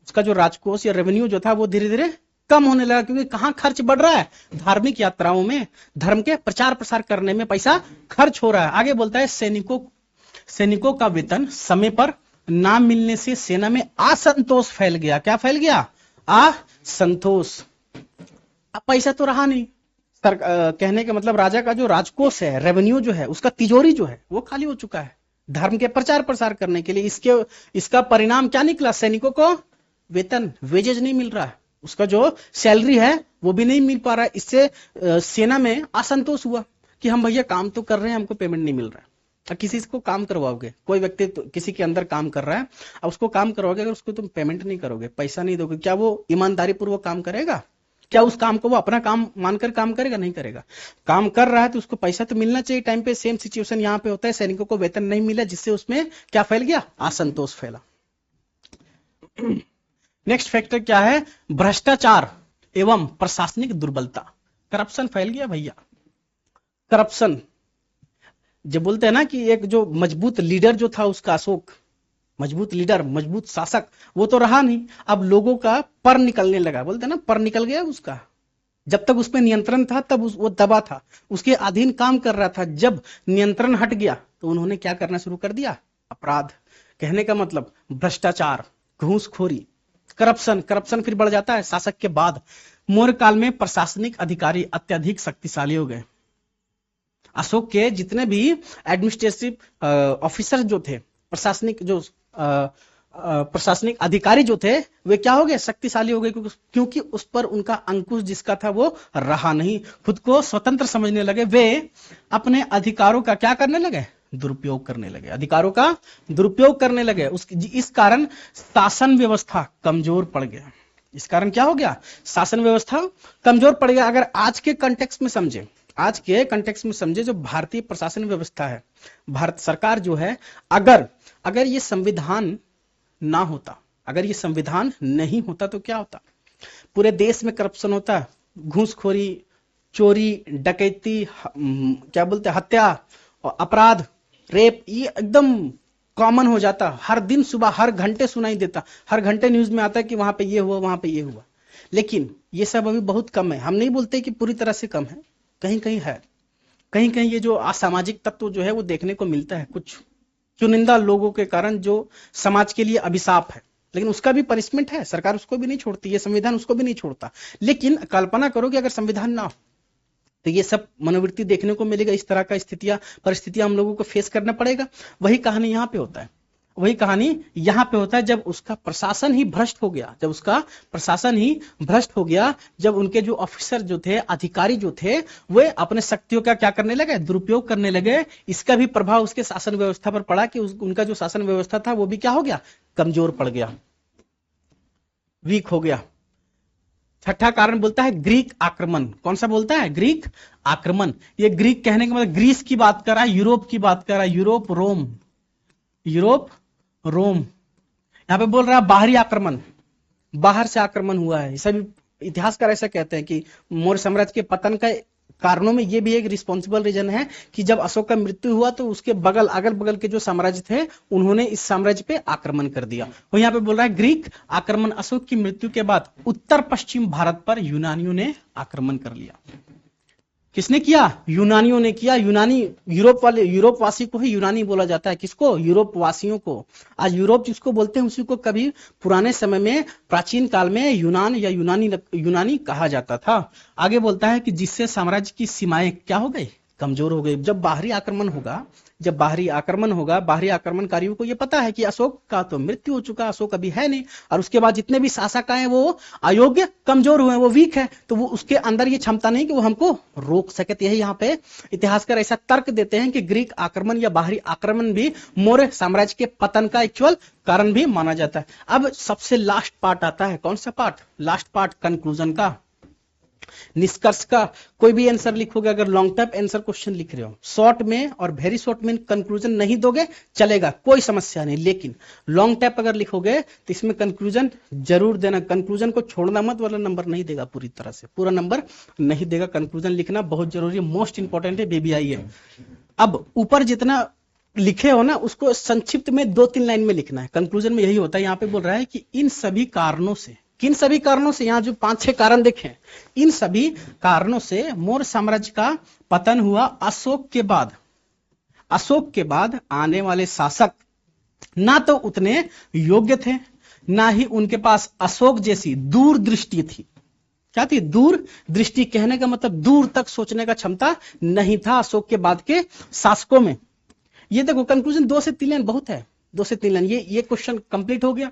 उसका जो राजकोष या रेवेन्यू जो था, वो धीरे धीरे कम होने लगा। क्योंकि कहां खर्च बढ़ रहा है? धार्मिक यात्राओं में, धर्म के प्रचार प्रसार करने में पैसा खर्च हो रहा है। आगे बोलता है सैनिकों का वेतन समय पर ना मिलने से सेना में असंतोष फैल गया। क्या फैल गया? असंतोष। अब पैसा तो रहा नहीं। कहने का मतलब राजा का जो राजकोष है, रेवेन्यू जो है, उसका तिजोरी जो है, वो खाली हो चुका है धर्म के प्रचार प्रसार करने के लिए। इसका परिणाम क्या निकला? सैनिकों को वेतन, वेजेज नहीं मिल रहा है, उसका जो सैलरी है वो भी नहीं मिल पा रहा है। इससे सेना में असंतोष हुआ कि हम भैया काम तो कर रहे हैं, हमको पेमेंट नहीं मिल रहा है। अब किसी को काम करवाओगे, कोई व्यक्ति तो किसी के अंदर काम कर रहा है, अब उसको काम करवाओगे, अगर उसको तुम पेमेंट नहीं करोगे, पैसा नहीं दोगे, क्या वो ईमानदारी पूर्वक काम करेगा? क्या उस काम को वो अपना काम मानकर काम करेगा? नहीं करेगा। काम कर रहा है तो उसको पैसा तो मिलना चाहिए टाइम पे। सेम सिचुएशन यहाँ पे होता है, सैनिकों को वेतन नहीं मिला, जिससे उसमें क्या फैल गया? असंतोष फैला। नेक्स्ट फैक्टर क्या है? भ्रष्टाचार एवं प्रशासनिक दुर्बलता, करप्शन फैल गया भैया। करप्शन, जब बोलते हैं ना कि एक जो मजबूत लीडर जो था उसका, अशोक मजबूत लीडर, मजबूत शासक, वो तो रहा नहीं। अब लोगों का पर निकलने लगा, बोलते हैं ना पर निकल गया उसका। जब तक उसमें नियंत्रण था तब वो दबा था, उसके अधीन काम कर रहा था। जब नियंत्रण हट गया तो उन्होंने क्या करना शुरू कर दिया? अपराध। कहने का मतलब भ्रष्टाचार, घूसखोरी, करप्शन। करप्शन फिर बढ़ जाता है शासक के बाद। मौर्य काल में प्रशासनिक अधिकारी अत्यधिक शक्तिशाली हो गए। अशोक के जितने भी एडमिनिस्ट्रेटिव ऑफिसर जो थे, प्रशासनिक जो प्रशासनिक अधिकारी जो थे वे क्या हो गए, शक्तिशाली हो गए, क्योंकि उस पर उनका अंकुश जिसका था वो रहा नहीं, खुद को स्वतंत्र समझने लगे, वे अपने अधिकारों का क्या करने लगे, दुरुपयोग करने लगे, अधिकारों का दुरुपयोग करने लगे। इस कारण शासन व्यवस्था कमजोर पड़ गया। इस कारण क्या हो गया, शासन व्यवस्था कमजोर पड़ गया। अगर आज के कंटेक्स्ट में समझे, आज के कंटेक्स्ट में समझे, जो भारतीय प्रशासन व्यवस्था है, भारत सरकार जो है, अगर ये संविधान ना होता, अगर ये संविधान नहीं होता तो क्या होता, पूरे देश में करप्शन होता, घूसखोरी, चोरी, डकैती, क्या बोलते हैं, हत्या और अपराध, रेप, ये एकदम कॉमन हो जाता। हर दिन सुबह हर घंटे सुनाई देता, हर घंटे न्यूज में आता है कि वहां पे ये हुआ, वहां पे ये हुआ। लेकिन ये सब अभी बहुत कम है। हम नहीं बोलते कि पूरी तरह से कम है, कहीं कहीं है, कहीं कहीं ये जो असामाजिक तत्व जो है वो देखने को मिलता है, कुछ चुनिंदा लोगों के कारण जो समाज के लिए अभिशाप है, लेकिन उसका भी पनिशमेंट है, सरकार उसको भी नहीं छोड़ती, ये संविधान उसको भी नहीं छोड़ता। लेकिन कल्पना करो कि अगर संविधान ना हो तो ये सब मनोवृत्ति देखने को मिलेगा, इस तरह का परिस्थितियां हम लोगों को फेस करना पड़ेगा। वही कहानी यहाँ पे होता है, वही कहानी यहाँ पे होता है, जब उसका प्रशासन ही भ्रष्ट हो गया, जब उसका प्रशासन ही भ्रष्ट हो गया, जब उनके जो ऑफिसर जो थे, अधिकारी जो थे, वे अपने शक्तियों का क्या करने लगे, दुरुपयोग करने लगे। इसका भी प्रभाव उसके शासन व्यवस्था पर पड़ा कि उनका जो शासन व्यवस्था था वो भी क्या हो गया, कमजोर पड़ गया, वीक हो गया। छठा कारण बोलता है ग्रीक आक्रमण। कौन सा बोलता है, ग्रीक आक्रमण। ये ग्रीक कहने का मतलब ग्रीस की बात कर रहा है, यूरोप की बात कर रहा है, यूरोप रोम, यूरोप रोम। यहां पे बोल रहा है बाहरी आक्रमण, बाहर से आक्रमण हुआ है। सभी इतिहासकार ऐसा कहते हैं कि मौर्य साम्राज्य के पतन का कारणों में ये भी एक रिस्पॉन्सिबल रीजन है कि जब अशोक का मृत्यु हुआ तो उसके अगल बगल के जो साम्राज्य थे उन्होंने इस साम्राज्य पे आक्रमण कर दिया। वो यहाँ पे बोल रहा है ग्रीक आक्रमण। अशोक की मृत्यु के बाद उत्तर पश्चिम भारत पर यूनानियों ने आक्रमण कर लिया। किसने किया, यूनानियों ने किया। यूनानी यूरोप वासी को ही यूनानी बोला जाता है। किसको, यूरोप वासियों को। आज यूरोप जिसको बोलते हैं उसी को कभी पुराने समय में, प्राचीन काल में यूनान या यूनानी कहा जाता था। आगे बोलता है कि जिससे साम्राज्य की सीमाएं क्या हो गई, कमजोर हो गई। जब बाहरी आक्रमण होगा, बाहरी आक्रमणकारियों को यह पता है कि अशोक का तो मृत्यु हो चुका, अशोक अभी है नहीं, और उसके बाद जितने भी शासक आए वो अयोग्य, कमजोर हुए, वो वीक है, तो वो उसके अंदर ये क्षमता नहीं कि वो हमको रोक सके। यही यहाँ पे इतिहासकार ऐसा तर्क देते हैं कि ग्रीक आक्रमण या बाहरी आक्रमण भी मौर्य साम्राज्य के पतन का एक्चुअल कारण भी माना जाता है। अब सबसे लास्ट पार्ट आता है, कौन सा पार्ट, लास्ट पार्ट, कंक्लूजन का, निष्कर्ष का। कोई भी आंसर लिखोगे, अगर लॉन्ग टर्म आंसर क्वेश्चन लिख रहे हो, शॉर्ट में और वेरी शॉर्ट में कंक्लूजन नहीं दोगे चलेगा, कोई समस्या नहीं, लेकिन लॉन्ग टर्म अगर लिखोगे तो इसमें कंक्लूजन जरूर देना। कंक्लूजन को छोड़ना मत, वाला नंबर नहीं देगा, पूरी तरह से पूरा नंबर नहीं देगा। कंक्लूजन लिखना बहुत जरूरी है, मोस्ट इंपॉर्टेंट है, BBI है। अब ऊपर जितना लिखे हो ना उसको संक्षिप्त में 2-3 लाइन में लिखना है। कंक्लूजन में यही होता है। यहाँ पे बोल रहा है कि इन सभी कारणों से, किन सभी कारणों से, यहाँ जो 5-6 कारण देखें, इन सभी कारणों से मौर्य साम्राज्य का पतन हुआ। अशोक के बाद आने वाले शासक ना तो उतने योग्य थे, ना ही उनके पास अशोक जैसी दूरदृष्टि थी। क्या थी, दूरदृष्टि। कहने का मतलब दूर तक सोचने का क्षमता नहीं था अशोक के बाद के शासकों में। ये देखो कंक्लूजन 2 से 3 लाइन बहुत है, 2 से 3 लाइन। ये क्वेश्चन कंप्लीट हो गया,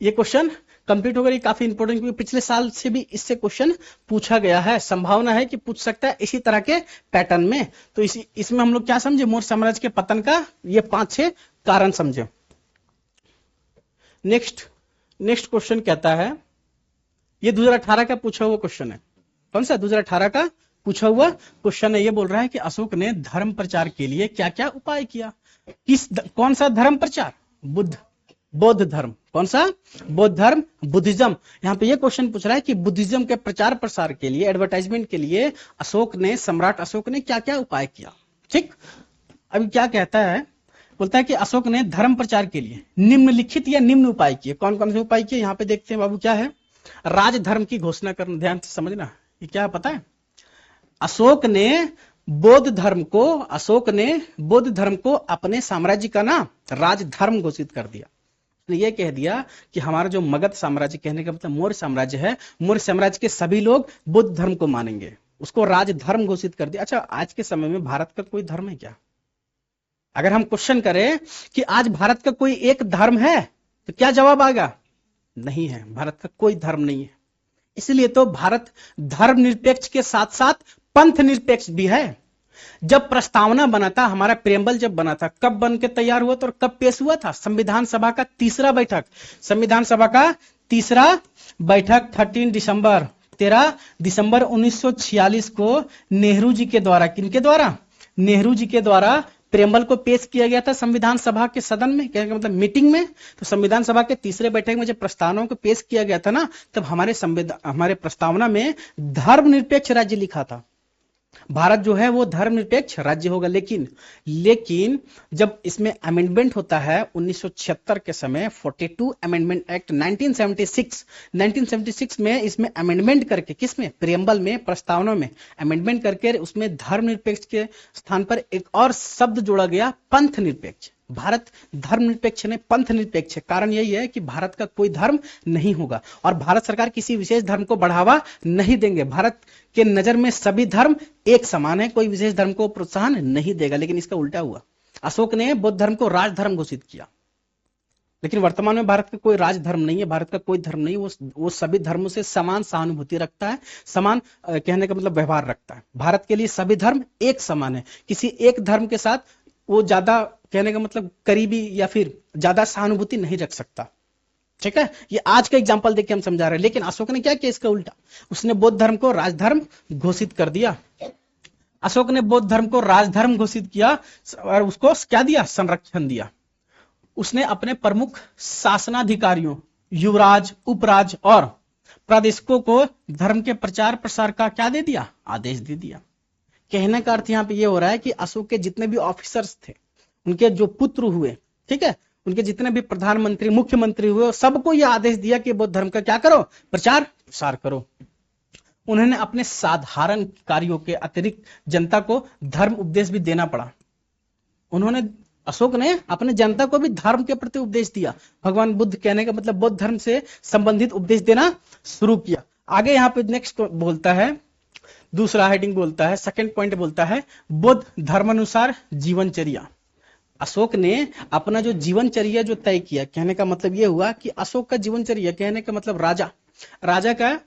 ये क्वेश्चन कंप्लीट हो गया। ये काफी इंपॉर्टेंट, क्योंकि पिछले साल से भी इससे क्वेश्चन पूछा गया है, संभावना है कि पूछ सकता है इसी तरह के पैटर्न में। तो इसमें हम लोग क्या समझे, मौर्य साम्राज्य के पतन का ये 5-6 कारण समझे। नेक्स्ट क्वेश्चन कहता है, ये 2018 का पूछा हुआ क्वेश्चन है। कौन सा, 2018 का पूछा हुआ क्वेश्चन है। ये बोल रहा है कि अशोक ने धर्म प्रचार के लिए क्या क्या उपाय किया। कौन सा धर्म प्रचार, बौद्ध धर्म। कौन सा, बौद्ध धर्म, बुद्धिज्म। यहाँ पे ये क्वेश्चन पूछ रहा है कि बुद्धिज्म के प्रचार प्रसार के लिए, एडवर्टाइजमेंट के लिए सम्राट अशोक ने क्या क्या उपाय किया। ठीक, अभी क्या कहता है, बोलता है कि अशोक ने धर्म प्रचार के लिए निम्नलिखित या निम्न उपाय किए। कौन कौन से उपाय किए, यहाँ पे देखते हैं बाबू। क्या है, राजधर्म की घोषणा करना। ध्यान से समझना, ये क्या है पता है, अशोक ने बौद्ध धर्म को अपने साम्राज्य का ना राजधर्म घोषित कर दिया। यह कह दिया कि हमारा जो मगध साम्राज्य, कहने का मतलब मौर्य साम्राज्य है, मौर्य साम्राज्य के सभी लोग बुद्ध धर्म को मानेंगे, उसको राजधर्म घोषित कर दिया। अच्छा, आज के समय में भारत का कोई धर्म है क्या? अगर हम क्वेश्चन करें कि आज भारत का कोई एक धर्म है, तो क्या जवाब आएगा? नहीं है, भारत का कोई धर्म नहीं है। इसलिए तो भारत धर्मनिरपेक्ष के साथ साथ पंथ निरपेक्ष भी है। जब प्रस्तावना बना था, हमारा प्रेम्बल जब बना था, कब बन के तैयार हुआ था और कब पेश हुआ था? संविधान सभा का तीसरा बैठक, संविधान सभा का तीसरा बैठक 13 दिसंबर 1946 को नेहरू जी के द्वारा, किनके द्वारा? नेहरू जी के द्वारा प्रेम्बल को पेश किया गया था संविधान सभा के सदन में, क्या मतलब मीटिंग में। तो संविधान सभा के तीसरे बैठक में जब प्रस्तावनाओं को पेश किया गया था ना, तब हमारे प्रस्तावना में धर्मनिरपेक्ष राज्य लिखा था। भारत जो है वो धर्मनिरपेक्ष राज्य होगा। लेकिन जब इसमें अमेंडमेंट होता है 1976 के समय, 42 अमेंडमेंट एक्ट 1976 में इसमें अमेंडमेंट करके, किसमें? प्रियम्बल में, प्रस्तावना में अमेंडमेंट करके उसमें धर्मनिरपेक्ष के स्थान पर एक और शब्द जोड़ा गया, पंथ निरपेक्ष। भारत धर्मनिरपेक्ष नहीं, पंथ निरपेक्ष है। कारण यही है कि भारत का कोई धर्म नहीं होगा और भारत सरकार किसी विशेष धर्म को बढ़ावा नहीं देंगे। भारत के नजर में सभी धर्म एक समान है, कोई विशेष धर्म को प्रोत्साहन नहीं देगा। लेकिन इसका उल्टा हुआ, अशोक ने बौद्ध धर्म को राजधर्म घोषित किया। लेकिन वर्तमान में भारत का कोई राजधर्म नहीं है, भारत का कोई धर्म नहीं, वो सभी धर्मों से समान सहानुभूति रखता है, समान कहने का मतलब व्यवहार रखता है। भारत के लिए सभी धर्म एक समान है, किसी एक धर्म के साथ वो ज्यादा, कहने का मतलब करीबी या फिर ज्यादा सहानुभूति नहीं रख सकता। ठीक है, ये आज का एग्जांपल देख के हम समझा रहे हैं। लेकिन अशोक ने क्या किया? इसका उल्टा, उसने बौद्ध धर्म को राजधर्म घोषित कर दिया। अशोक ने बौद्ध धर्म को राजधर्म घोषित किया और उसको क्या दिया? संरक्षण दिया। उसने अपने प्रमुख शासनाधिकारियों, युवराज, उपराज और प्रादेशिकों को धर्म के प्रचार प्रसार का क्या दे दिया? आदेश दे दिया। कहने का अर्थ यहाँ पे ये हो रहा है कि अशोक के जितने भी ऑफिसर्स थे, उनके जो पुत्र हुए, ठीक है, उनके जितने भी प्रधानमंत्री, मुख्यमंत्री हुए, सबको यह आदेश दिया कि बौद्ध धर्म का क्या करो? प्रचार प्रसार करो। उन्होंने अपने साधारण कार्यों के अतिरिक्त जनता को धर्म उपदेश भी देना पड़ा। अशोक ने अपने जनता को भी धर्म के प्रति उपदेश दिया। भगवान बुद्ध, कहने का मतलब बौद्ध धर्म से संबंधित उपदेश देना शुरू किया। आगे यहाँ पे नेक्स्ट बोलता है, दूसरा हेडिंग बोलता है, सेकंड पॉइंट बोलता है, बौद्ध धर्मानुसार जीवनचर्या। अशोक ने अपना जो जीवनचर्या जो तय किया, कहने का मतलब यह हुआ कि अशोक का जीवनचर्या, कहने का मतलब राजा का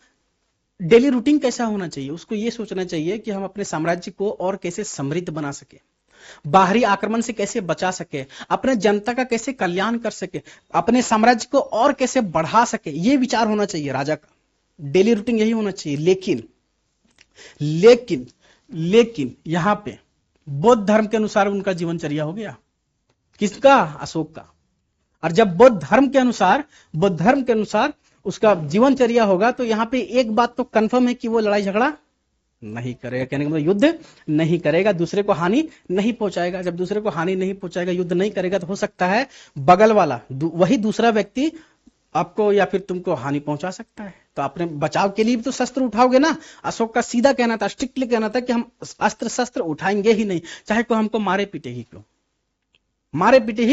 डेली रूटीन कैसा होना चाहिए। उसको यह सोचना चाहिए कि हम अपने साम्राज्य को और कैसे समृद्ध बना सके, बाहरी आक्रमण से कैसे बचा सके, अपने जनता का कैसे कल्याण कर सके, अपने साम्राज्य को और कैसे बढ़ा सके, यह विचार होना चाहिए राजा का। डेली रूटीन यही होना चाहिए। लेकिन यहां पे बौद्ध धर्म के अनुसार उनका जीवनचर्या हो गया। किसका? अशोक का। और जब बौद्ध धर्म के अनुसार उसका जीवनचर्या होगा, तो यहां पे एक बात तो कंफर्म है कि वो लड़ाई झगड़ा नहीं करेगा, कहने का मतलब युद्ध नहीं करेगा, दूसरे को हानि नहीं पहुंचाएगा। जब दूसरे को हानि नहीं पहुंचाएगा, युद्ध नहीं करेगा, तो हो सकता है बगल वाला वही दूसरा व्यक्ति आपको या फिर तुमको हानि पहुंचा सकता है। तो अपने बचाव के लिए भी तो शस्त्र उठाओगे ना। अशोक का सीधा कहना था, स्ट्रिक्टली कहना था कि हम अस्त्र शस्त्र उठाएंगे ही नहीं, चाहे कोई हमको मारे पीटे ही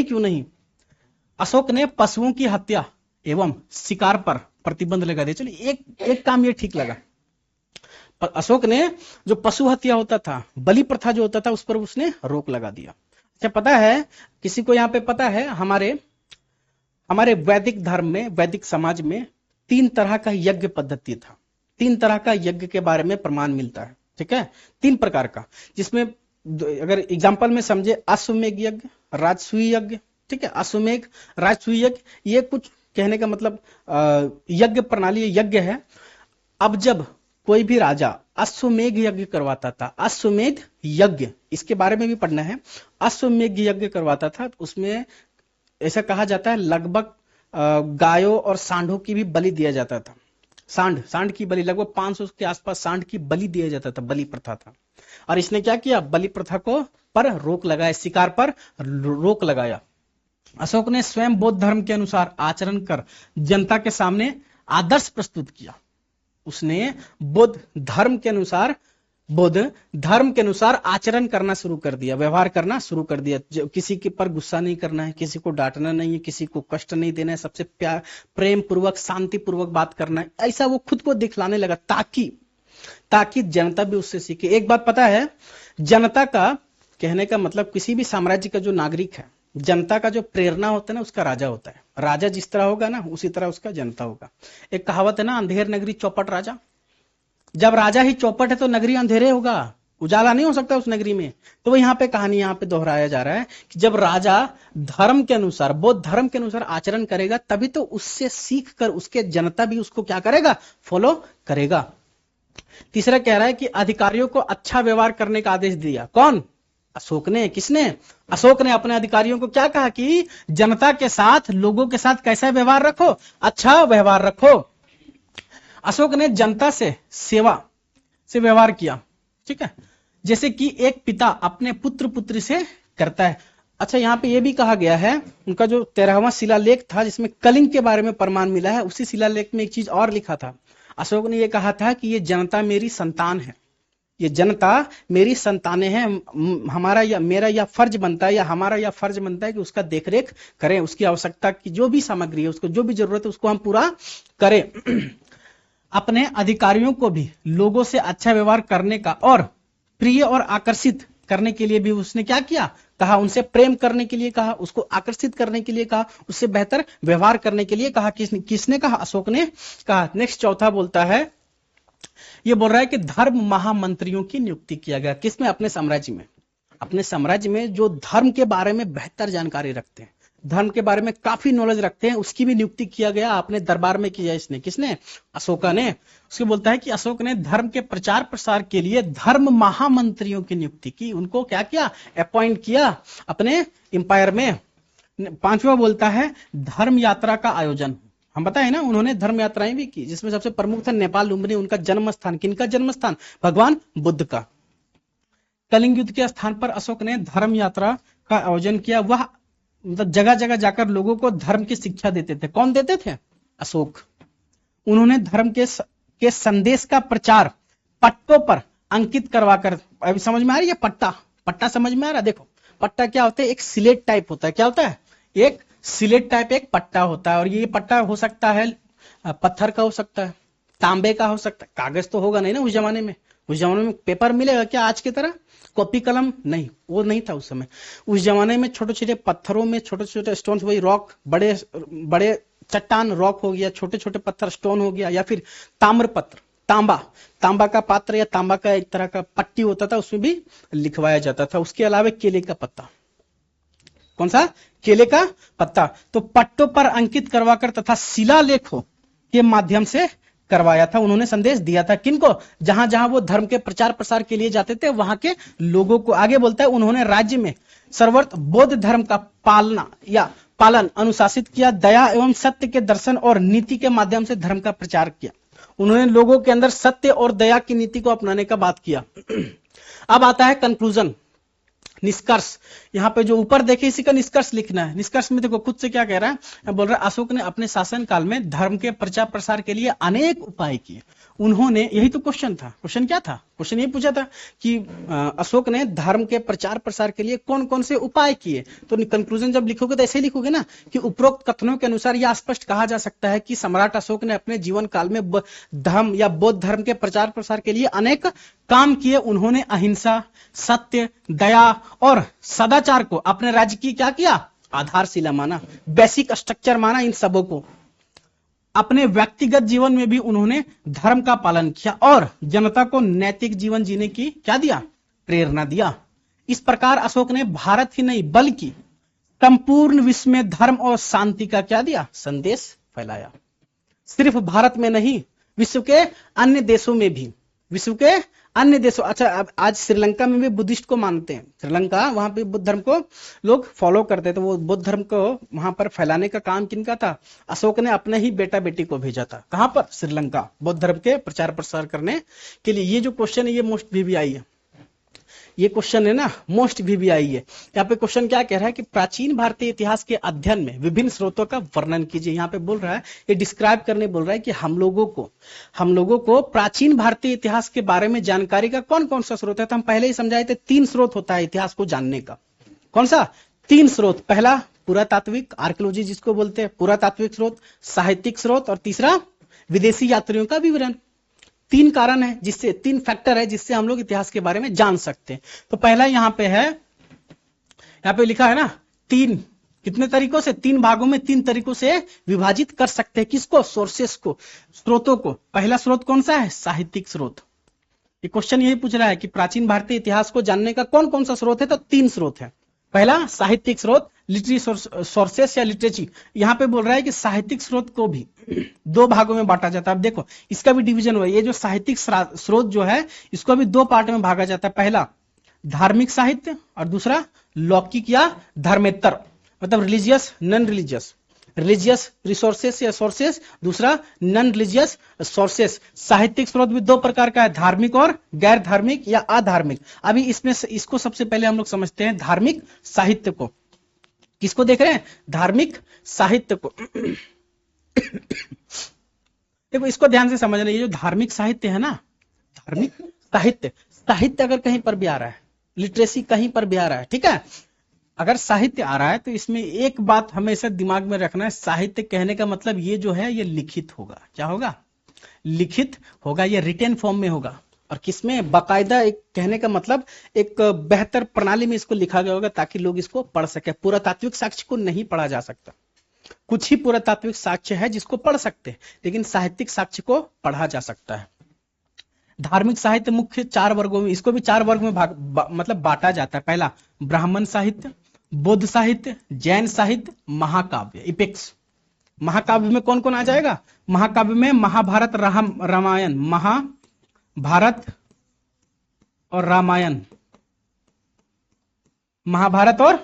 क्यों नहीं। अशोक ने पशुओं की हत्या एवं शिकार पर प्रतिबंध लगा दिया। चलिए एक काम ये ठीक लगा, अशोक ने जो पशु हत्या होता था, बलि प्रथा जो होता था, उस पर उसने रोक लगा दिया। अच्छा, पता है किसी को यहाँ पे पता है, हमारे वैदिक धर्म में, वैदिक समाज में 3 तरह का यज्ञ पद्धति था। 3 तरह का यज्ञ के बारे में प्रमाण मिलता है। ठीक है, 3 प्रकार का, जिसमें अगर एग्जाम्पल में समझे, अश्वमेध यज्ञ, राजसूय यज्ञ। ठीक है, अश्वमेध, राजसूय यज्ञ, ये कुछ कहने का मतलब यज्ञ प्रणाली, यज्ञ है। अब जब कोई भी राजा अश्वमेध यज्ञ करवाता था, अश्वमेध यज्ञ, इसके बारे में भी पढ़ना है, अश्वमेध यज्ञ करवाता था, उसमें ऐसा कहा जाता है लगभग गायों और सांडों की भी बलि दिया जाता था। सांड की बलि, लगभग 500 के आसपास सांड की बलि दिया जाता था, बलि प्रथा था। और इसने क्या किया? बलि प्रथा को पर रोक लगाया, शिकार पर रोक लगाया। अशोक ने स्वयं बौद्ध धर्म के अनुसार आचरण कर जनता के सामने आदर्श प्रस्तुत किया। उसने बौद्ध धर्म के अनुसार आचरण करना शुरू कर दिया, व्यवहार करना शुरू कर दिया। किसी के पर गुस्सा नहीं करना है, किसी को डांटना नहीं है, किसी को कष्ट नहीं देना है, सबसे प्यार, प्रेम पूर्वक, शांति पूर्वक बात करना है। ऐसा वो खुद को दिखलाने लगा ताकि जनता भी उससे सीखे। एक बात पता है, जनता का, कहने का मतलब किसी भी साम्राज्य का जो नागरिक है, जनता का जो प्रेरणा होता है ना, उसका राजा होता है। राजा जिस तरह होगा ना, उसी तरह उसका जनता होगा। एक कहावत है ना, अंधेर नगरी चौपट राजा। जब राजा ही चौपट है तो नगरी अंधेरे होगा, उजाला नहीं हो सकता उस नगरी में। तो वो यहाँ पे कहानी यहाँ पे दोहराया जा रहा है कि जब राजा धर्म के अनुसार, बौद्ध धर्म के अनुसार आचरण करेगा, तभी तो उससे सीख कर उसके जनता भी उसको क्या करेगा, फॉलो करेगा। तीसरा कह रहा है कि अधिकारियों को अच्छा व्यवहार करने का आदेश दिया। कौन? अशोक ने। किसने? अशोक ने अपने अधिकारियों को क्या कहा कि जनता के साथ, लोगों के साथ कैसा व्यवहार रखो, अच्छा व्यवहार रखो। अशोक ने जनता से सेवा से व्यवहार किया, ठीक है, जैसे कि एक पिता अपने पुत्र पुत्री से करता है। अच्छा, यहाँ पे ये भी कहा गया है, उनका जो 13वां शिलालेख था जिसमें कलिंग के बारे में प्रमाण मिला है, उसी शिलालेख में एक चीज और लिखा था। अशोक ने ये कहा था कि ये जनता मेरी संतान है, ये जनता मेरी संतानें हैं, हमारा या मेरा या फर्ज बनता है, या हमारा या फर्ज बनता है कि उसका देखरेख करें, उसकी आवश्यकता की जो भी सामग्री है, उसको जो भी जरूरत है, उसको हम पूरा करें। अपने अधिकारियों को भी लोगों से अच्छा व्यवहार करने का और प्रिय और आकर्षित करने के लिए भी उसने क्या किया, कहा। उनसे प्रेम करने के लिए कहा, उसको आकर्षित करने के लिए कहा, उससे बेहतर व्यवहार करने के लिए कहा। किसने कहा? अशोक ने कहा। नेक्स्ट चौथा बोलता है, ये बोल रहा है कि धर्म महामंत्रियों की नियुक्ति किया गया। किसमें? अपने साम्राज्य में। अपने साम्राज्य में जो धर्म के बारे में बेहतर जानकारी रखते हैं, धर्म के बारे में काफी नॉलेज रखते हैं, उसकी भी नियुक्ति किया गया। अपने दरबार में किया इसने। किसने? अशोका ने। उसके बोलता है कि अशोक ने धर्म के प्रचार प्रसार के लिए धर्म महामंत्रियों की नियुक्ति की। उनको क्या किया? अपॉइंट किया अपने एम्पायर में। पांचवा बोलता है धर्म यात्रा का आयोजन। हम बताए ना, उन्होंने धर्म यात्राएं भी की, जिसमें सबसे प्रमुख था नेपाल लुम्बिनी, उनका जन्म स्थान। किनका जन्म स्थान? भगवान बुद्ध का। कलिंग युद्ध के स्थान पर अशोक ने धर्म यात्रा का आयोजन किया। वह मतलब जगह जगह जाकर लोगों को धर्म की शिक्षा देते थे। कौन देते थे? अशोक। उन्होंने धर्म के संदेश का प्रचार पट्टों पर अंकित करवाकर, अभी समझ में आ रही है? पट्टा समझ में आ रहा है? देखो, पट्टा क्या होता है? एक सिलेट टाइप होता है। क्या होता है? एक सिलेट टाइप एक पट्टा होता है। और ये पट्टा हो सकता है पत्थर का, हो सकता है तांबे का, हो सकता है। कागज तो होगा नहीं ना उस जमाने में। उस जमाने में पेपर मिलेगा क्या आज की तरह? कॉपी कलम नहीं, वो नहीं था उस समय। उस जमाने में छोटे छोटे पत्थरों में छोटे छोटे स्टोन, वही रॉक, बड़े बड़े चट्टान रॉक हो गया, छोटे छोटे पत्थर स्टोन हो गया, या फिर ताम्र पत्र, तांबा का पात्र या तांबा का एक तरह का पट्टी होता था, उसमें भी लिखवाया जाता था। उसके अलावा केले का पत्ता। कौन सा? केले का पत्ता। तो पट्टों पर अंकित करवाकर तथा शिलालेखों के माध्यम से करवाया था। उन्होंने संदेश दिया था। किनको? जहां जहां वो धर्म के प्रचार प्रसार के लिए जाते थे, वहां के लोगों को। आगे बोलता है उन्होंने राज्य में सर्वत्र बौद्ध धर्म का पालन अनुशासित किया। दया एवं सत्य के दर्शन और नीति के माध्यम से धर्म का प्रचार किया। उन्होंने लोगों के अंदर सत्य और दया की नीति को अपनाने का बात किया। अब आता है कंक्लूजन, निष्कर्ष। यहाँ पे जो ऊपर देखे इसी का निष्कर्ष लिखना है। निष्कर्ष में देखो खुद से क्या कह रहा है, बोल रहा है अशोक ने अपने शासन काल में धर्म के प्रचार प्रसार के लिए अनेक उपाय किए। उन्होंने, यही तो क्वेश्चन था। क्वेश्चन क्या था? क्वेश्चन ये पूछा था कि अशोक ने धर्म के प्रचार प्रसार के लिए कौन कौन से उपाय किए। तो कंक्लूजन जब लिखोगे तो ऐसे लिखोगे ना कि उपरोक्त कथनों के अनुसार यह स्पष्ट कहा जा सकता है कि सम्राट अशोक ने अपने जीवन काल में धर्म या बौद्ध धर्म के प्रचार प्रसार के लिए अनेक काम किए। उन्होंने अहिंसा, सत्य, दया और सदाचार को अपने राज्य की क्या किया? आधारशिला माना, बेसिक स्ट्रक्चर माना इन सबों को। अपने व्यक्तिगत जीवन में भी उन्होंने धर्म का पालन किया और जनता को नैतिक जीवन जीने की क्या दिया? प्रेरणा दिया। इस प्रकार अशोक ने भारत ही नहीं बल्कि संपूर्ण विश्व में धर्म और शांति का क्या दिया? संदेश फैलाया। सिर्फ भारत में नहीं, विश्व के अन्य देशों में भी। विश्व के अन्य देशों, अच्छा अब आज श्रीलंका में भी बुद्धिस्ट को मानते हैं। श्रीलंका, वहां पे बुद्ध धर्म को लोग फॉलो करते थे। तो वो बुद्ध धर्म को वहां पर फैलाने का काम किनका था? अशोक ने अपने ही बेटा बेटी को भेजा था। कहां पर? श्रीलंका, बौद्ध धर्म के प्रचार प्रसार करने के लिए। ये जो क्वेश्चन है ये मोस्ट VVI है। ये क्वेश्चन है ना, मोस्ट VVI है। यहाँ पे क्वेश्चन क्या कह रहा है कि प्राचीन भारतीय इतिहास के अध्ययन में विभिन्न स्रोतों का वर्णन कीजिए। यहाँ पे बोल रहा है, ये डिस्क्राइब करने बोल रहा है कि हम लोगों को प्राचीन भारतीय इतिहास के बारे में जानकारी का कौन कौन सा स्रोत है। तो हम पहले ही समझाए थे 3 स्रोत होता है इतिहास को जानने का। कौन सा? 3 स्रोत। पहला पुरातात्विक, आर्कियोलॉजी जिसको बोलते हैं, पुरातात्विक स्रोत, साहित्यिक स्रोत, और तीसरा विदेशी यात्रियों का विवरण। 3 कारण है जिससे, 3 फैक्टर है जिससे हम लोग इतिहास के बारे में जान सकते हैं। तो पहला यहाँ पे है, यहाँ पे लिखा है ना तीन, कितने तरीकों से, 3 भागों में 3 तरीकों से विभाजित कर सकते हैं। किसको? सोर्सेस को, स्रोतों को। पहला स्रोत कौन सा है? साहित्यिक स्रोत। ये क्वेश्चन यही पूछ रहा है कि प्राचीन भारतीय इतिहास को जानने का कौन कौन सा स्रोत है, तो 3 स्रोत है। पहला साहित्यिक स्रोत, लिटरेरी सोर्सेस या लिटरेचर। यहां पे बोल रहा है कि साहित्यिक स्रोत को भी 2 भागों में बांटा जाता है। अब देखो इसका भी डिवीजन हुआ। ये जो साहित्यिक स्रोत जो है इसको भी 2 पार्ट में भागा जाता है। पहला धार्मिक साहित्य और दूसरा लौकिक या धर्मेतर, मतलब religious, non religious. Religious resources या सोर्सेस, दूसरा नॉन रिलीजियस सोर्सेस। साहित्यिक स्रोत भी 2 प्रकार का है, धार्मिक और गैर धार्मिक या अधार्मिक। अभी इसमें इसको सबसे पहले हम लोग समझते हैं धार्मिक साहित्य को। किसको देख रहे हैं? धार्मिक साहित्य को। देखो इसको ध्यान से समझना, ये जो धार्मिक साहित्य है ना, धार्मिक साहित्य, साहित्य अगर कहीं पर भी आ रहा है, लिटरेसी कहीं पर भी आ रहा है, ठीक है, अगर साहित्य आ रहा है तो इसमें एक बात हमेशा दिमाग में रखना है, साहित्य कहने का मतलब ये जो है ये लिखित होगा। क्या होगा? लिखित होगा, ये रिटेन फॉर्म में होगा। और किसमें? बाकायदा। एक कहने का मतलब एक बेहतर प्रणाली में इसको लिखा गया होगा ताकि लोग इसको पढ़ सके। पुरातात्विक साक्ष्य को नहीं पढ़ा जा सकता। कुछ ही पुरातात्विक साक्ष्य है जिसको पढ़ सकते हैं, लेकिन साहित्यिक साक्ष्य को पढ़ा जा सकता है। धार्मिक साहित्य मुख्य 4 वर्गों में, इसको भी 4 वर्ग में मतलब बांटा जाता है। पहला ब्राह्मण साहित्य, बौद्ध साहित्य, जैन साहित्य, महाकाव्य, इपेक्स। महाकाव्य में कौन कौन आ जाएगा? महाकाव्य में महाभारत, रामायण, महाभारत और रामायण, महाभारत और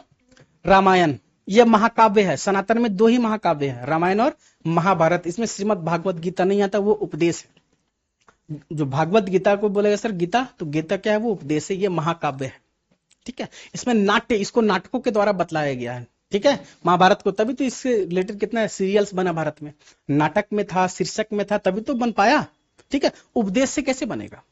रामायण ये महाकाव्य है। सनातन में 2 ही महाकाव्य है, रामायण और महाभारत। इसमें श्रीमद् भागवत गीता नहीं आता, वो उपदेश है। जो भागवत गीता को बोलेगा सर गीता, तो गीता क्या है? वो उपदेश है, ये महाकाव्य है। ठीक है, इसमें नाट्य, इसको नाटकों के द्वारा बतलाया गया है। ठीक है, महाभारत को, तभी तो इससे रिलेटेड कितना सीरियल्स बना भारत में, नाटक में था, शीर्षक में था, तभी तो बन पाया। ठीक है, उपदेश से कैसे बनेगा?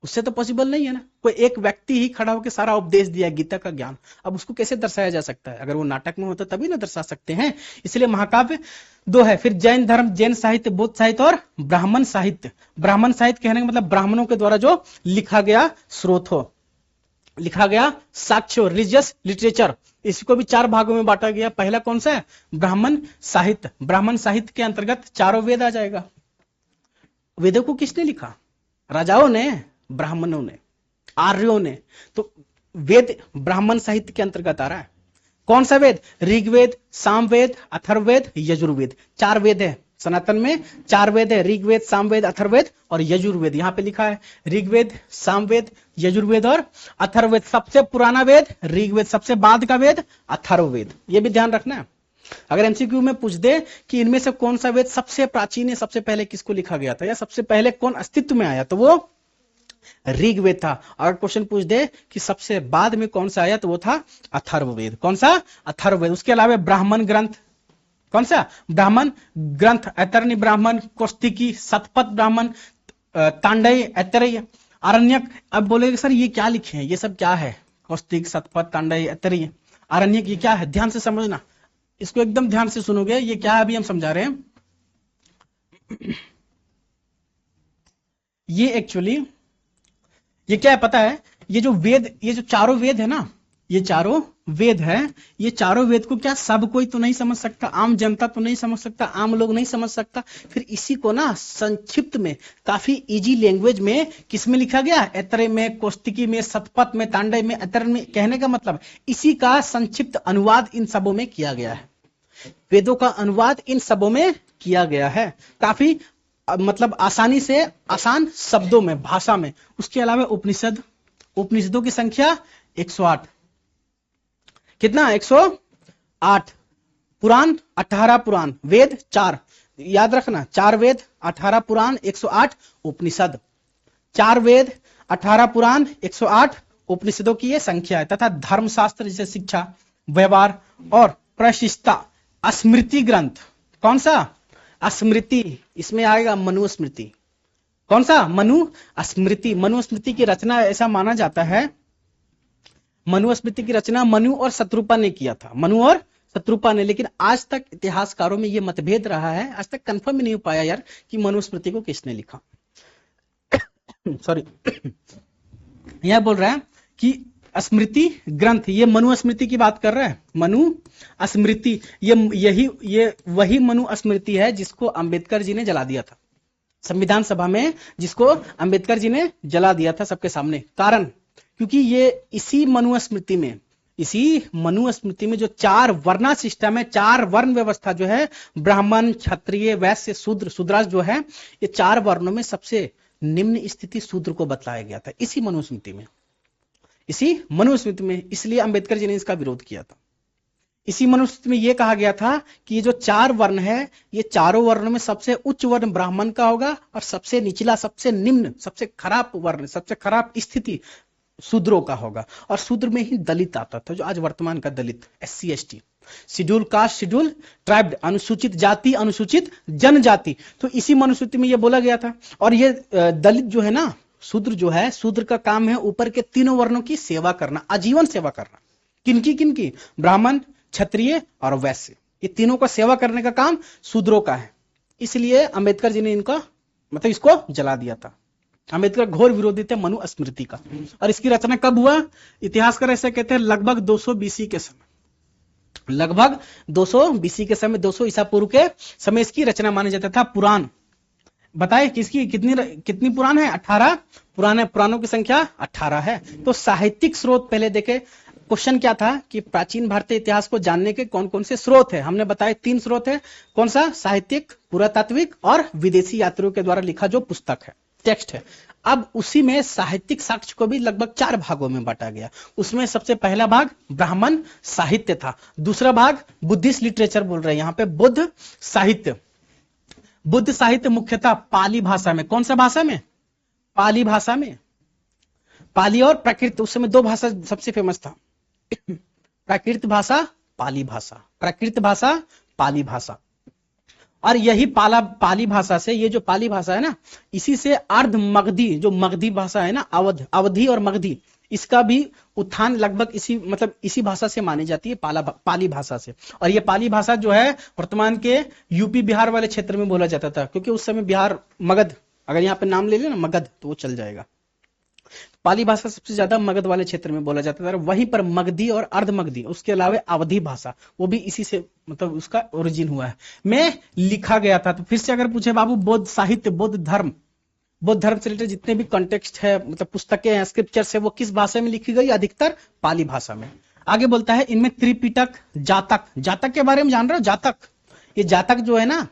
उससे तो पॉसिबल नहीं है ना। कोई एक व्यक्ति ही खड़ा होकर सारा उपदेश दिया गीता का ज्ञान, अब उसको कैसे दर्शाया जा सकता है? अगर वो नाटक में होता तभी ना दर्शा सकते हैं। इसलिए महाकाव्य 2 है। फिर जैन धर्म, जैन साहित्य, बौद्ध साहित्य और ब्राह्मण साहित्य। ब्राह्मण साहित्य कहने का मतलब ब्राह्मणों के द्वारा जो लिखा गया स्रोत हो, लिखा गया साक्ष्य, रिलीजियस लिटरेचर। इसको भी 4 भागों में बांटा गया। पहला कौन सा है? ब्राह्मण साहित्य। ब्राह्मण साहित्य के अंतर्गत 4 वेद आ जाएगा। वेदों को किसने लिखा? राजाओं ने, ब्राह्मणों ने, आर्यों ने। तो वेद ब्राह्मण साहित्य के अंतर्गत आ रहा है। कौन सा वेद? ऋग्वेद, सामवेद, अथर्ववेद, यजुर्वेद। 4 वेद है सनातन में, 4 वेद है, ऋग्वेद, सामवेद, अथर्ववेद और यजुर्वेद। यहां पे लिखा है ऋग्वेद, सामवेद, यजुर्वेद और अथर्ववेद। सबसे पुराना वेद ऋग्वेद, सबसे बाद का वेद अथर्ववेद। ये भी ध्यान रखना है। अगर एमसीक्यू में पूछ दे कि इनमें से कौन सा वेद सबसे प्राचीन है, सबसे पहले किसको लिखा गया था, या सबसे पहले कौन अस्तित्व में आया, तो वो ऋग्वेद था। अगर क्वेश्चन पूछ दे कि सबसे बाद में कौन सा आया, तो वो था अथर्ववेद। कौन सा? अथर्ववेद। उसके अलावा ब्राह्मण ग्रंथ, कौन सा? ब्राह्मण ग्रंथ, ऐतरणी ब्राह्मण, कौस्तिकी, शतपथ ब्राह्मण, तांडय, ऐतरेय, आरण्यक। अब बोलेगे सर ये क्या लिखे हैं, ये सब क्या है? कौस्तिक, शतपथ, तांडय, ऐतरेय, आरण्यक, ये क्या है? ध्यान से समझना, इसको एकदम ध्यान से सुनोगे। ये क्या है अभी हम समझा रहे हैं। ये एक्चुअली ये क्या है पता है? ये जो वेद, ये जो 4 वेद है ना, ये 4 वेद है। ये 4 वेद को क्या सब कोई तो नहीं समझ सकता, आम जनता तो नहीं समझ सकता, आम लोग नहीं समझ सकता। फिर इसी को ना संक्षिप्त में, काफी इजी लैंग्वेज में किसमें लिखा गया? ऐतरेय में, कौस्तिकी में, शतपथ में, तांडय में, ऐतरेय में। कहने का मतलब इसी का संक्षिप्त अनुवाद इन सबों में किया गया है। वेदों का अनुवाद इन सबों में किया गया है, काफी मतलब आसानी से, आसान शब्दों में, भाषा में। उसके अलावा उपनिषद, उपनिषदों की संख्या 108। कितना? 108। पुराण 18 पुराण, वेद 4। याद रखना, 4 वेद, 18 पुराण, 108 उपनिषद। 4 वेद, 18 पुराण, 108 उपनिषदों की ये संख्या है। तथा धर्मशास्त्र जैसे शिक्षा, व्यवहार और प्रशिष्टा, स्मृति ग्रंथ। कौन सा? स्मृति। इसमें आएगा मनुस्मृति। कौन सा? मनुस्मृति। मनुस्मृति की रचना ऐसा माना जाता है, मनुस्मृति की रचना मनु और शत्रुपा ने किया था, मनु और शत्रुपा ने। लेकिन आज तक इतिहासकारों में यह मतभेद रहा है, आज तक कंफर्म ही नहीं हो पाया यार कि मनुस्मृति को किसने लिखा। सॉरी। यह बोल रहा है कि स्मृति ग्रंथ, ये मनु स्मृति की बात कर रहा है। मनु स्मृति, ये वही मनु स्मृति है जिसको अंबेडकर जी ने जला दिया था संविधान सभा में, जिसको अंबेडकर जी ने जला दिया था सबके सामने। कारण, क्योंकि ये इसी मनु स्मृति में जो 4 वर्णा सिस्टम है, 4 वर्ण व्यवस्था जो है, ब्राह्मण, क्षत्रिय, वैश्य, शूद्र, शूद्रास जो है, ये 4 वर्णों में सबसे निम्न स्थिति शूद्र को बतलाया गया था इसी मनुस्मृति में। इसलिए अंबेडकर जी ने इसका विरोध किया था। इसी मनुस्मृति में यह कहा गया था कि ये जो 4 वर्ण है, ये चारों वर्णों में सबसे उच्च वर्ण ब्राह्मण का होगा और सबसे निचला, सबसे निम्न, सबसे खराब वर्ण, सबसे खराब स्थिति शूद्रों का होगा। और शूद्र में ही दलित आता था, जो आज वर्तमान का दलित, SC ST, schedule caste, schedule tribe, अनुसूचित जाति, अनुसूचित जनजाति। तो इसी मनुस्मृति में ये बोला गया था। और ये दलित जो है ना, शूद्र जो है, शूद्र का काम है ऊपर के तीनों वर्णों की सेवा करना, आजीवन सेवा करना। किनकी? ब्राह्मण, क्षत्रिय और वैश्य, ये तीनों का सेवा करने का काम शूद्रों का है। इसलिए अंबेडकर जी ने इसको जला दिया था। अंबेडकर घोर विरोधी थे मनु स्मृति का। और इसकी रचना कब हुआ? इतिहासकार ऐसे कहते हैं लगभग 200 BC के समय, लगभग 200 BC के समय, 200 ईसा पूर्व के समय इसकी रचना माना जाता था। पुराण बताए किसकी कितनी पुराण है? 18 पुराण है। पुराणों की संख्या 18 है। तो साहित्यिक स्रोत पहले देखे। क्वेश्चन क्या था कि प्राचीन भारतीय इतिहास को जानने के कौन कौन से स्रोत है? हमने बताया 3 स्रोत है। कौन सा? साहित्यिक, पुरातात्विक और विदेशी यात्रियों के द्वारा लिखा जो पुस्तक है, टेक्स्ट है। अब उसी में साहित्यिक साक्ष्य को भी लगभग 4 भागों में बांटा गया। उसमें सबसे पहला भाग ब्राह्मण साहित्य था। दूसरा भाग बुद्धिस्ट लिटरेचर बोल रहे हैं यहाँ पे, बुद्ध साहित्य। बुद्ध साहित्य मुख्यतः पाली भाषा में। कौन सा भाषा में? पाली भाषा में। पाली और प्राकृत, उस समय 2 भाषा सबसे फेमस था, प्राकृत भाषा, पाली भाषा। प्राकृत भाषा, पाली भाषा। और यही पाली भाषा से, ये जो पाली भाषा है ना, इसी से अर्ध मगधी, जो मगधी भाषा है ना, अवधी और मगधी, इसका भी उत्थान लगभग इसी भाषा से मानी जाती है, पाली भाषा से। और ये पाली भाषा जो है वर्तमान के यूपी बिहार वाले क्षेत्र में बोला जाता था, क्योंकि उस समय बिहार मगध, अगर यहाँ पे नाम ले लेना मगध तो वो चल जाएगा। पाली भाषा सबसे ज्यादा मगध वाले क्षेत्र में बोला जाता था। वहीं पर मगधी और अर्ध मगधी, उसके अलावा अवधी भाषा, वो भी इसी से उसका ओरिजिन हुआ है, में लिखा गया था। तो फिर से अगर पूछे बाबू बौद्ध साहित्य, बौद्ध धर्म से रिलेटेड जितने भी कॉन्टेक्स्ट है, पुस्तकें हैं, स्क्रिप्चर्स है, वो किस भाषा में लिखी गई? अधिकतर पाली भाषा में। आगे बोलता है इनमें त्रिपिटक, जातक के बारे में जान रहे हो? ये जातक जो है ना,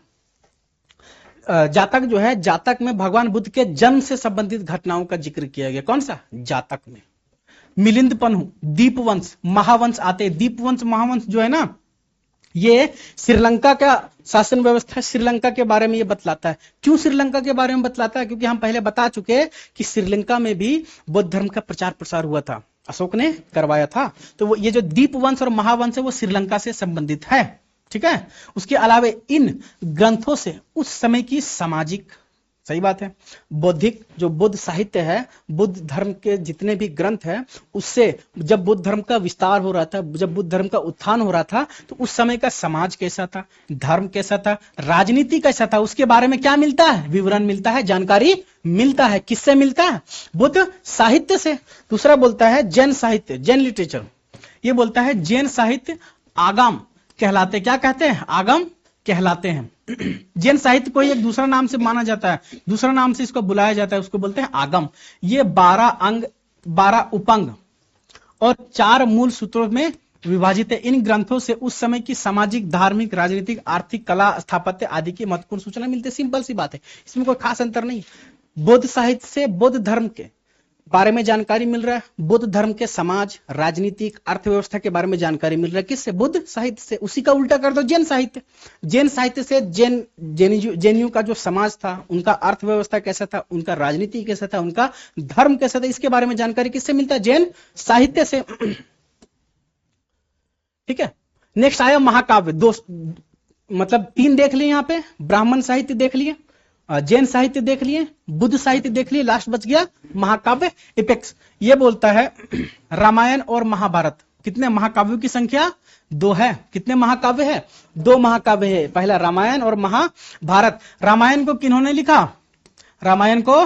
जातक में भगवान बुद्ध के जन्म से संबंधित घटनाओं का जिक्र किया गया। कौन सा? जातक में। मिलिंद पन्हु, दीपवंश, महावंश आते हैं। दीपवंश, महावंश जो है ना, ये श्रीलंका का शासन व्यवस्था, श्रीलंका के बारे में ये बतलाता है। क्यों श्रीलंका के बारे में बतलाता है? क्योंकि हम पहले बता चुके हैं कि श्रीलंका में भी बौद्ध धर्म का प्रचार प्रसार हुआ था, अशोक ने करवाया था। तो वो ये जो दीपवंश और महावंश है वो श्रीलंका से संबंधित है, ठीक है। उसके अलावा इन ग्रंथों से उस समय की सामाजिक, सही बात है, बौद्धिक, जो बुद्ध साहित्य है, बुद्ध धर्म के जितने भी ग्रंथ है, उससे जब बुद्ध धर्म का विस्तार हो रहा था, जब बुद्ध धर्म का उत्थान हो रहा था, तो उस समय का समाज कैसा था, धर्म कैसा था, राजनीति कैसा था, उसके बारे में क्या मिलता है? विवरण मिलता है, जानकारी मिलता है। किससे मिलता है? बुद्ध साहित्य से। दूसरा बोलता है जैन साहित्य, जैन लिटरेचर। ये बोलता है जैन साहित्य आगम कहलाते। क्या कहते हैं? आगम कहलाते हैं। जैन साहित्य को एक दूसरा नाम से माना जाता है, दूसरा नाम से इसको बुलाया जाता है, उसको बोलते हैं आगम। ये 12 अंग, 12 उपंग और 4 मूल सूत्रों में विभाजित है। इन ग्रंथों से उस समय की सामाजिक, धार्मिक, राजनीतिक, आर्थिक, कला, स्थापत्य आदि की महत्वपूर्ण सूचना मिलती है। सिंपल सी बात है, इसमें कोई खास अंतर नहीं। बौद्ध साहित्य से बौद्ध धर्म के बारे में जानकारी मिल रहा है, बुद्ध धर्म के समाज, राजनीतिक, अर्थव्यवस्था के बारे में जानकारी मिल रहा है। किससे? बुद्ध साहित्य से। उसी का उल्टा कर दो जैन साहित्य। जैन साहित्य से जैनियों का जो समाज था, उनका अर्थव्यवस्था कैसा था, उनका राजनीति कैसा था, उनका धर्म कैसा था, इसके बारे में जानकारी किससे मिलता है? जैन साहित्य से। ठीक है। नेक्स्ट आया महाकाव्य। 3 देख लिए यहाँ पे, ब्राह्मण साहित्य देख लिए, जैन साहित्य देख लिए, बुद्ध साहित्य देख लिए, लास्ट बच गया महाकाव्य, एपेक्स। ये बोलता है रामायण और महाभारत। कितने महाकाव्यों की संख्या? 2 है। कितने महाकाव्य है? 2 महाकाव्य है। पहला रामायण और महाभारत। रामायण को किन्होंने लिखा? रामायण को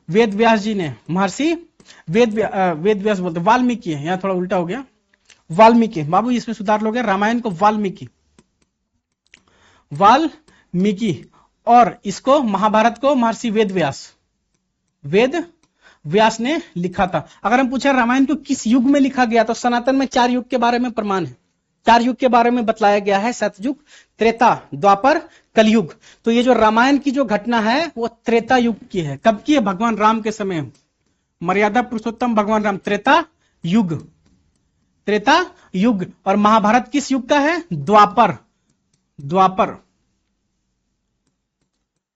वेद व्यास जी ने, महर्षि वेद व्यास बोलते, वाल्मीकि है, यहाँ थोड़ा उल्टा हो गया, वाल्मीकि बाबू, इसमें सुधार लोगे, रामायण को वाल्मीकि, वाल्मीकि, और इसको महाभारत को महर्षि वेद व्यास ने लिखा था। अगर हम पूछे रामायण को किस युग में लिखा गया, तो सनातन में 4 युग के बारे में प्रमाण है, 4 युग के बारे में बतलाया गया है, सतयुग, त्रेता, द्वापर, कलयुग। तो ये जो रामायण की जो घटना है वो त्रेता युग की है। कब की है? भगवान राम के समय, मर्यादा पुरुषोत्तम भगवान राम, त्रेता युग। और महाभारत किस युग का है? द्वापर।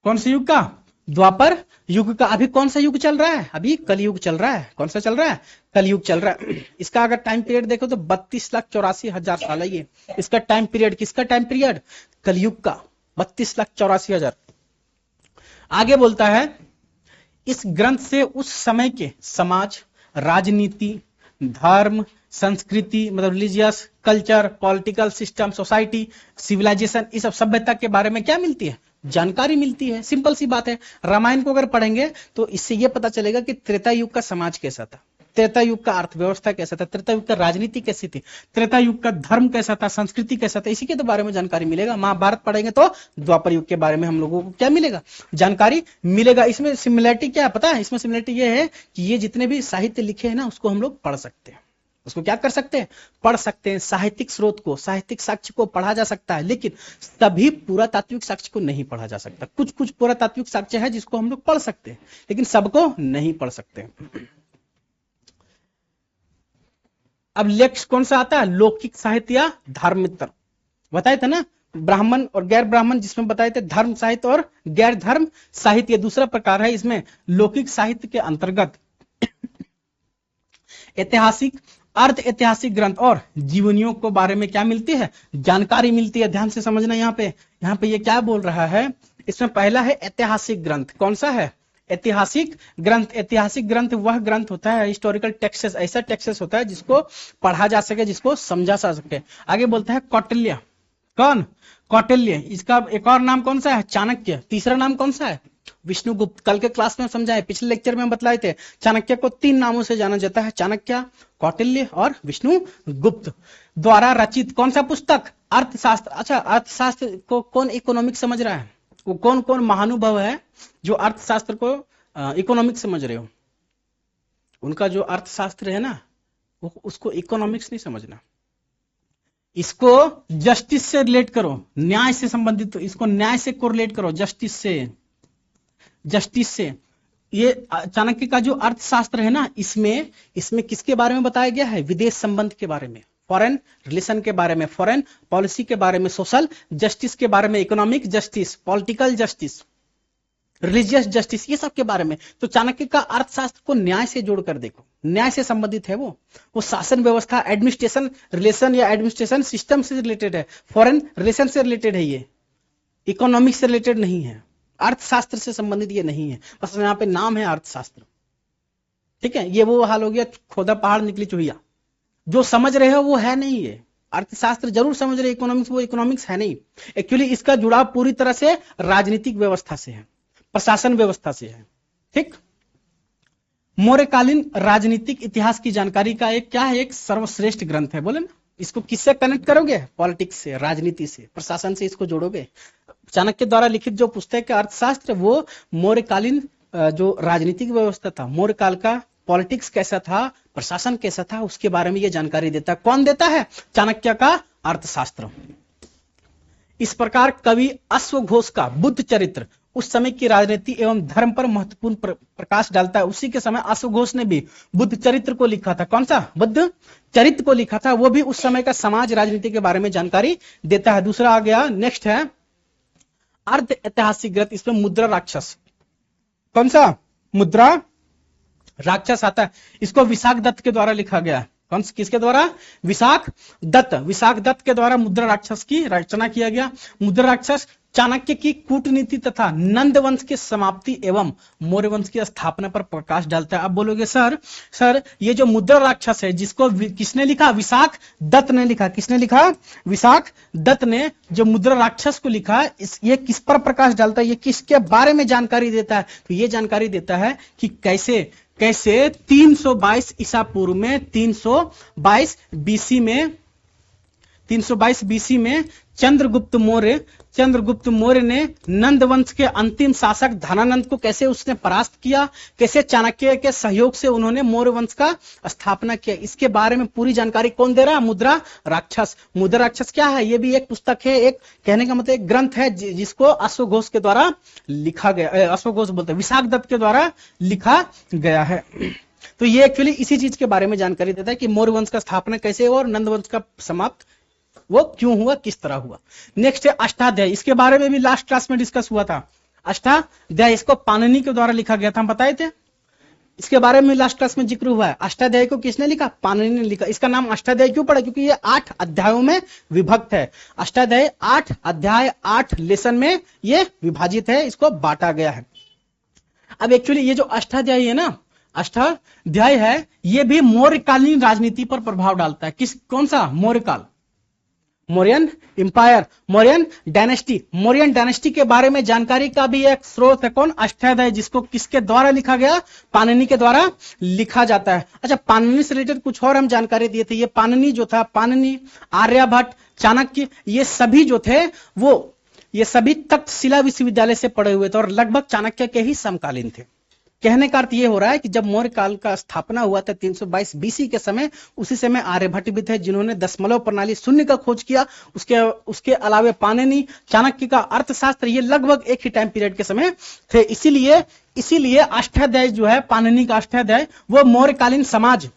कौन से युग का? द्वापर युग का। अभी कौन सा युग चल रहा है? अभी कलयुग चल रहा है। कौन सा चल रहा है? कलयुग चल रहा है। इसका अगर टाइम पीरियड देखो तो 32,84,000 साल है ये इसका टाइम पीरियड। किसका टाइम पीरियड? कलयुग का, 32,84,000। आगे बोलता है, इस ग्रंथ से उस समय के समाज, राजनीति, धर्म, संस्कृति, मतलब religious, culture, political system, society, civilisation, इस सब सभ्यता के बारे में क्या मिलती है? जानकारी मिलती है। सिंपल सी बात है। रामायण को अगर पढ़ेंगे तो इससे यह पता चलेगा कि त्रेता युग का समाज कैसा था, त्रेता युग का अर्थव्यवस्था कैसा था, त्रेता युग का राजनीति कैसी थी, त्रेता युग का धर्म कैसा था, संस्कृति कैसा था, इसी के तो बारे में जानकारी मिलेगा। महाभारत पढ़ेंगे तो द्वापर युग के बारे में हम लोगों को क्या मिलेगा? जानकारी मिलेगा। इसमें सिमिलरिटी क्या है पता है? इसमें सिमिलरिटी ये है कि ये जितने भी साहित्य लिखे हैं ना, उसको हम लोग पढ़ सकते हैं। उसको क्या कर सकते हैं? पढ़ सकते हैं। साहित्यिक स्रोत को, साहित्यिक साक्ष्य को पढ़ा जा सकता है, लेकिन सभी पुरातात्विक साक्ष्य को नहीं पढ़ा जा सकता। कुछ कुछ पुरातात्विक साक्ष्य है जिसको हम लोग पढ़ सकते हैं, लेकिन सबको नहीं पढ़ सकते। अब लेक्स कौन सा आता है? लौकिक साहित्य या धर्मेतर। बताए थे ना, ब्राह्मण और गैर ब्राह्मण, जिसमें बताए थे धर्म साहित्य और गैर धर्म साहित्य। दूसरा प्रकार है इसमें लौकिक साहित्य के अंतर्गत ऐतिहासिक, अर्ध ऐतिहासिक ग्रंथ और जीवनियों के बारे में क्या मिलती है? जानकारी मिलती है। ध्यान से समझना। यहाँ पे ये क्या बोल रहा है? इसमें पहला है ऐतिहासिक ग्रंथ। कौन सा है? ऐतिहासिक ग्रंथ। ऐतिहासिक ग्रंथ वह ग्रंथ होता है, हिस्टोरिकल टेक्सेस, ऐसा टेक्सेस होता है जिसको पढ़ा जा सके, जिसको समझा जा सके। आगे बोलता है कौटिल्य। कौन? कौटिल्य। इसका एक और नाम कौन सा है? चाणक्य। तीसरा नाम कौन सा है? विष्णुगुप्त। कल के क्लास में समझाए, पिछले लेक्चर में बतलाए थे। चाणक्य को 3 नामों से जाना जाता है, चाणक्य, कौटिल्य और विष्णुगुप्त द्वारा रचित कौन सा पुस्तक? अर्थशास्त्र। अच्छा, अर्थशास्त्र को कौन इकोनॉमिक समझ रहा है? वो कौन कौन महानुभव है जो अर्थशास्त्र को इकोनॉमिक समझ रहे हो? उनका जो अर्थशास्त्र है ना, वो उसको इकोनॉमिक्स नहीं समझना। इसको जस्टिस से रिलेट करो, न्याय से संबंधित। तो इसको न्याय से कोरिलेट करो, जस्टिस से। ये चाणक्य का जो अर्थशास्त्र है ना, इसमें किसके बारे में बताया गया है? विदेश संबंध के बारे में, फॉरेन रिलेशन के बारे में, फॉरेन पॉलिसी के बारे में, सोशल जस्टिस के बारे में, economic justice, political justice, religious justice, ये सब के बारे में। तो चाणक्य का अर्थशास्त्र को न्याय से जोड़कर देखो, न्याय से संबंधित है वो शासन व्यवस्था, एडमिनिस्ट्रेशन रिलेशन या एडमिनिस्ट्रेशन सिस्टम से रिलेटेड है, फॉरेन रिलेशन से रिलेटेड है, ये इकोनॉमिक्स से रिलेटेड नहीं है, अर्थशास्त्र से संबंधित ये नहीं है। बस यहाँ पे नाम है अर्थशास्त्र। ठीक है, ये वो हाल हो गया खोदा पहाड़ निकली चुहिया। जो समझ रहे हो वो है नहीं। ये अर्थशास्त्र जरूर समझ रहे, इकोनॉमिक्स वो इकोनॉमिक्स है नहीं। एक्चुअली इसका जुड़ाव पूरी तरह से राजनीतिक व्यवस्था से है, प्रशासन व्यवस्था से है। ठीक, मौर्यकालीन राजनीतिक इतिहास की जानकारी का एक क्या है? एक सर्वश्रेष्ठ ग्रंथ है। बोले ना, इसको किससे कनेक्ट करोगे? पॉलिटिक्स से, राजनीति से, प्रशासन से इसको जोड़ोगे। चाणक्य द्वारा लिखित जो पुस्तक है अर्थशास्त्र, वो मौर्यकालीन जो राजनीतिक व्यवस्था था, मौर्य काल का पॉलिटिक्स कैसा था, प्रशासन कैसा था, उसके बारे में ये जानकारी देता है। कौन देता है? चाणक्य का अर्थशास्त्र। इस प्रकार कवि अश्वघोष का बुद्ध चरित्र उस समय की राजनीति एवं धर्म पर महत्वपूर्ण प्रकाश डालता है। उसी के समय अश्वघोष ने भी बुद्ध चरित्र को लिखा था। कौन सा? बुद्ध चरित्र को लिखा था। वो भी उस समय का समाज राजनीति के बारे में जानकारी देता है। दूसरा आ गया, नेक्स्ट है अर्ध ऐतिहासिक ग्रंथ। इसमें मुद्रा राक्षस। कौन सा? मुद्रा राक्षस आता है। इसको विशाख दत्त के द्वारा लिखा गया। कौन, किसके द्वारा? विशाख दत्त के द्वारा मुद्रा राक्षस की रचना किया गया। मुद्रा राक्षस चाणक्य की कूटनीति तथा नंद वंश की समाप्ति एवं मौर्य वंश की स्थापना पर प्रकाश डालता है। अब बोलोगे सर ये जो मुद्रा राक्षस है, जिसको किसने लिखा? विशाख दत्त ने लिखा। किसने लिखा? विशाख दत्त ने जो मुद्रा राक्षस को लिखा, ये किस पर प्रकाश डालता है? ये किसके बारे में जानकारी देता है? तो ये जानकारी देता है कि कैसे कैसे 322 ईसा पूर्व में 322 बीसी में चंद्रगुप्त मौर्य ने नंद वंश के अंतिम शासक धनानंद को कैसे उसने परास्त किया, कैसे चाणक्य के सहयोग से उन्होंने मौर्य वंश का स्थापना किया, इसके बारे में पूरी जानकारी कौन दे रहा है? मुद्रा राक्षस। मुद्रा राक्षस क्या है? ये भी एक पुस्तक है, एक कहने का मतलब एक ग्रंथ है जिसको अश्वघोष के द्वारा लिखा गया, अश्वघोष बोलते हैं, विशाख दत्त के द्वारा लिखा गया है। तो ये एक्चुअली इसी चीज के बारे में जानकारी देता है कि मौर्य वंश का स्थापना कैसे हुआ और नंद वंश का समाप्त वो क्यों हुआ, किस तरह हुआ। नेक्स्ट है अष्टाध्यायी, इसके बारे में भी लास्ट क्लास में डिस्कस हुआ था। अष्टाध्यायी इसको पाणिनि के द्वारा लिखा गया था, हम बताए थे, इसके बारे में लास्ट क्लास में जिक्र हुआ है। अष्टाध्यायी को किसने लिखा? पाणिनि ने लिखा। इसका नाम अष्टाध्यायी क्यों पड़ा? क्योंकि ये 8 अध्यायों में विभक्त है। अष्टाध्यायी 8 अध्याय 8 लेसन में ये विभाजित है, इसको बांटा गया है। अब एक्चुअली ये जो अष्टाध्यायी है ना, अष्टाध्याय है, ये भी मौर्यकालीन राजनीति पर प्रभाव डालता है। कौन सा? मौर्यकाल, मौर्यन इंपायर, मौर्यन डायनेस्टी के बारे में जानकारी का भी एक स्रोत है। कौन? अष्टाध्यायी, जिसको किसके द्वारा लिखा गया? पाणिनि के द्वारा लिखा जाता है। अच्छा, पाणिनि से रिलेटेड कुछ और हम जानकारी दिए थे। ये पाणिनि जो था, पाणिनि, आर्यभट्ट, चाणक्य, ये सभी जो थे ये सभी तक्षशिला विश्वविद्यालय से पढ़े हुए थे और लगभग चाणक्य के ही समकालीन थे। कहने का अर्थ यह हो रहा है कि जब मौर्य काल का स्थापना हुआ था 322 बीसी के समय, उसी समय आर्यभट्ट भी थे जिन्होंने दशमलव प्रणाली शून्य का खोज किया। उसके अलावे पाणिनि, चाणक्य का अर्थशास्त्र, ये लगभग एक ही टाइम पीरियड के समय थे। इसीलिए अष्टाध्यायी जो है, पाणिनि का अष्टाध्यायी, वो मौर्यकालीन समाज,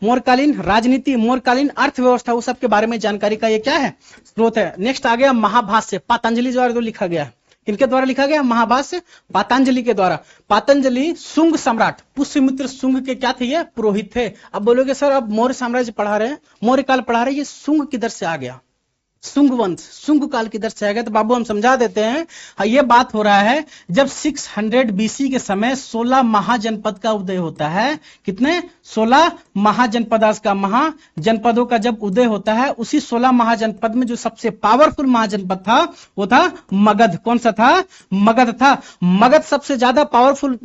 मौर्यकालीन राजनीति, मौर्यकालीन अर्थव्यवस्था, वो सब के बारे में जानकारी का ये क्या है? स्रोत है। नेक्स्ट आ गया महाभाष्य, पतंजलि द्वारा जो लिखा गया है। किनके द्वारा लिखा गया? महाभाष्य पतंजलि के द्वारा। पतंजलि शुंग सम्राट पुष्यमित्र शुंग के क्या थे? ये पुरोहित थे। अब बोलोगे सर अब मौर्य साम्राज्य पढ़ा रहे हैं, मौर्य काल पढ़ा रहे हैं, ये शुंग किधर से आ गया? शुंग वंश, शुंग काल किधर से आ गया? तो बाबू हम समझा देते हैं। ये बात हो रहा है जब 600 बीसी के समय 16 महाजनपद का उदय होता है। कितने? 16 महाजनपद का, महाजनपदों का जब उदय होता है, उसी 16 महाजनपद में जो सबसे पावरफुल महाजनपद था वो था मगध। कौन सा था? मगध था। मगध सबसे ज्यादा पावरफुल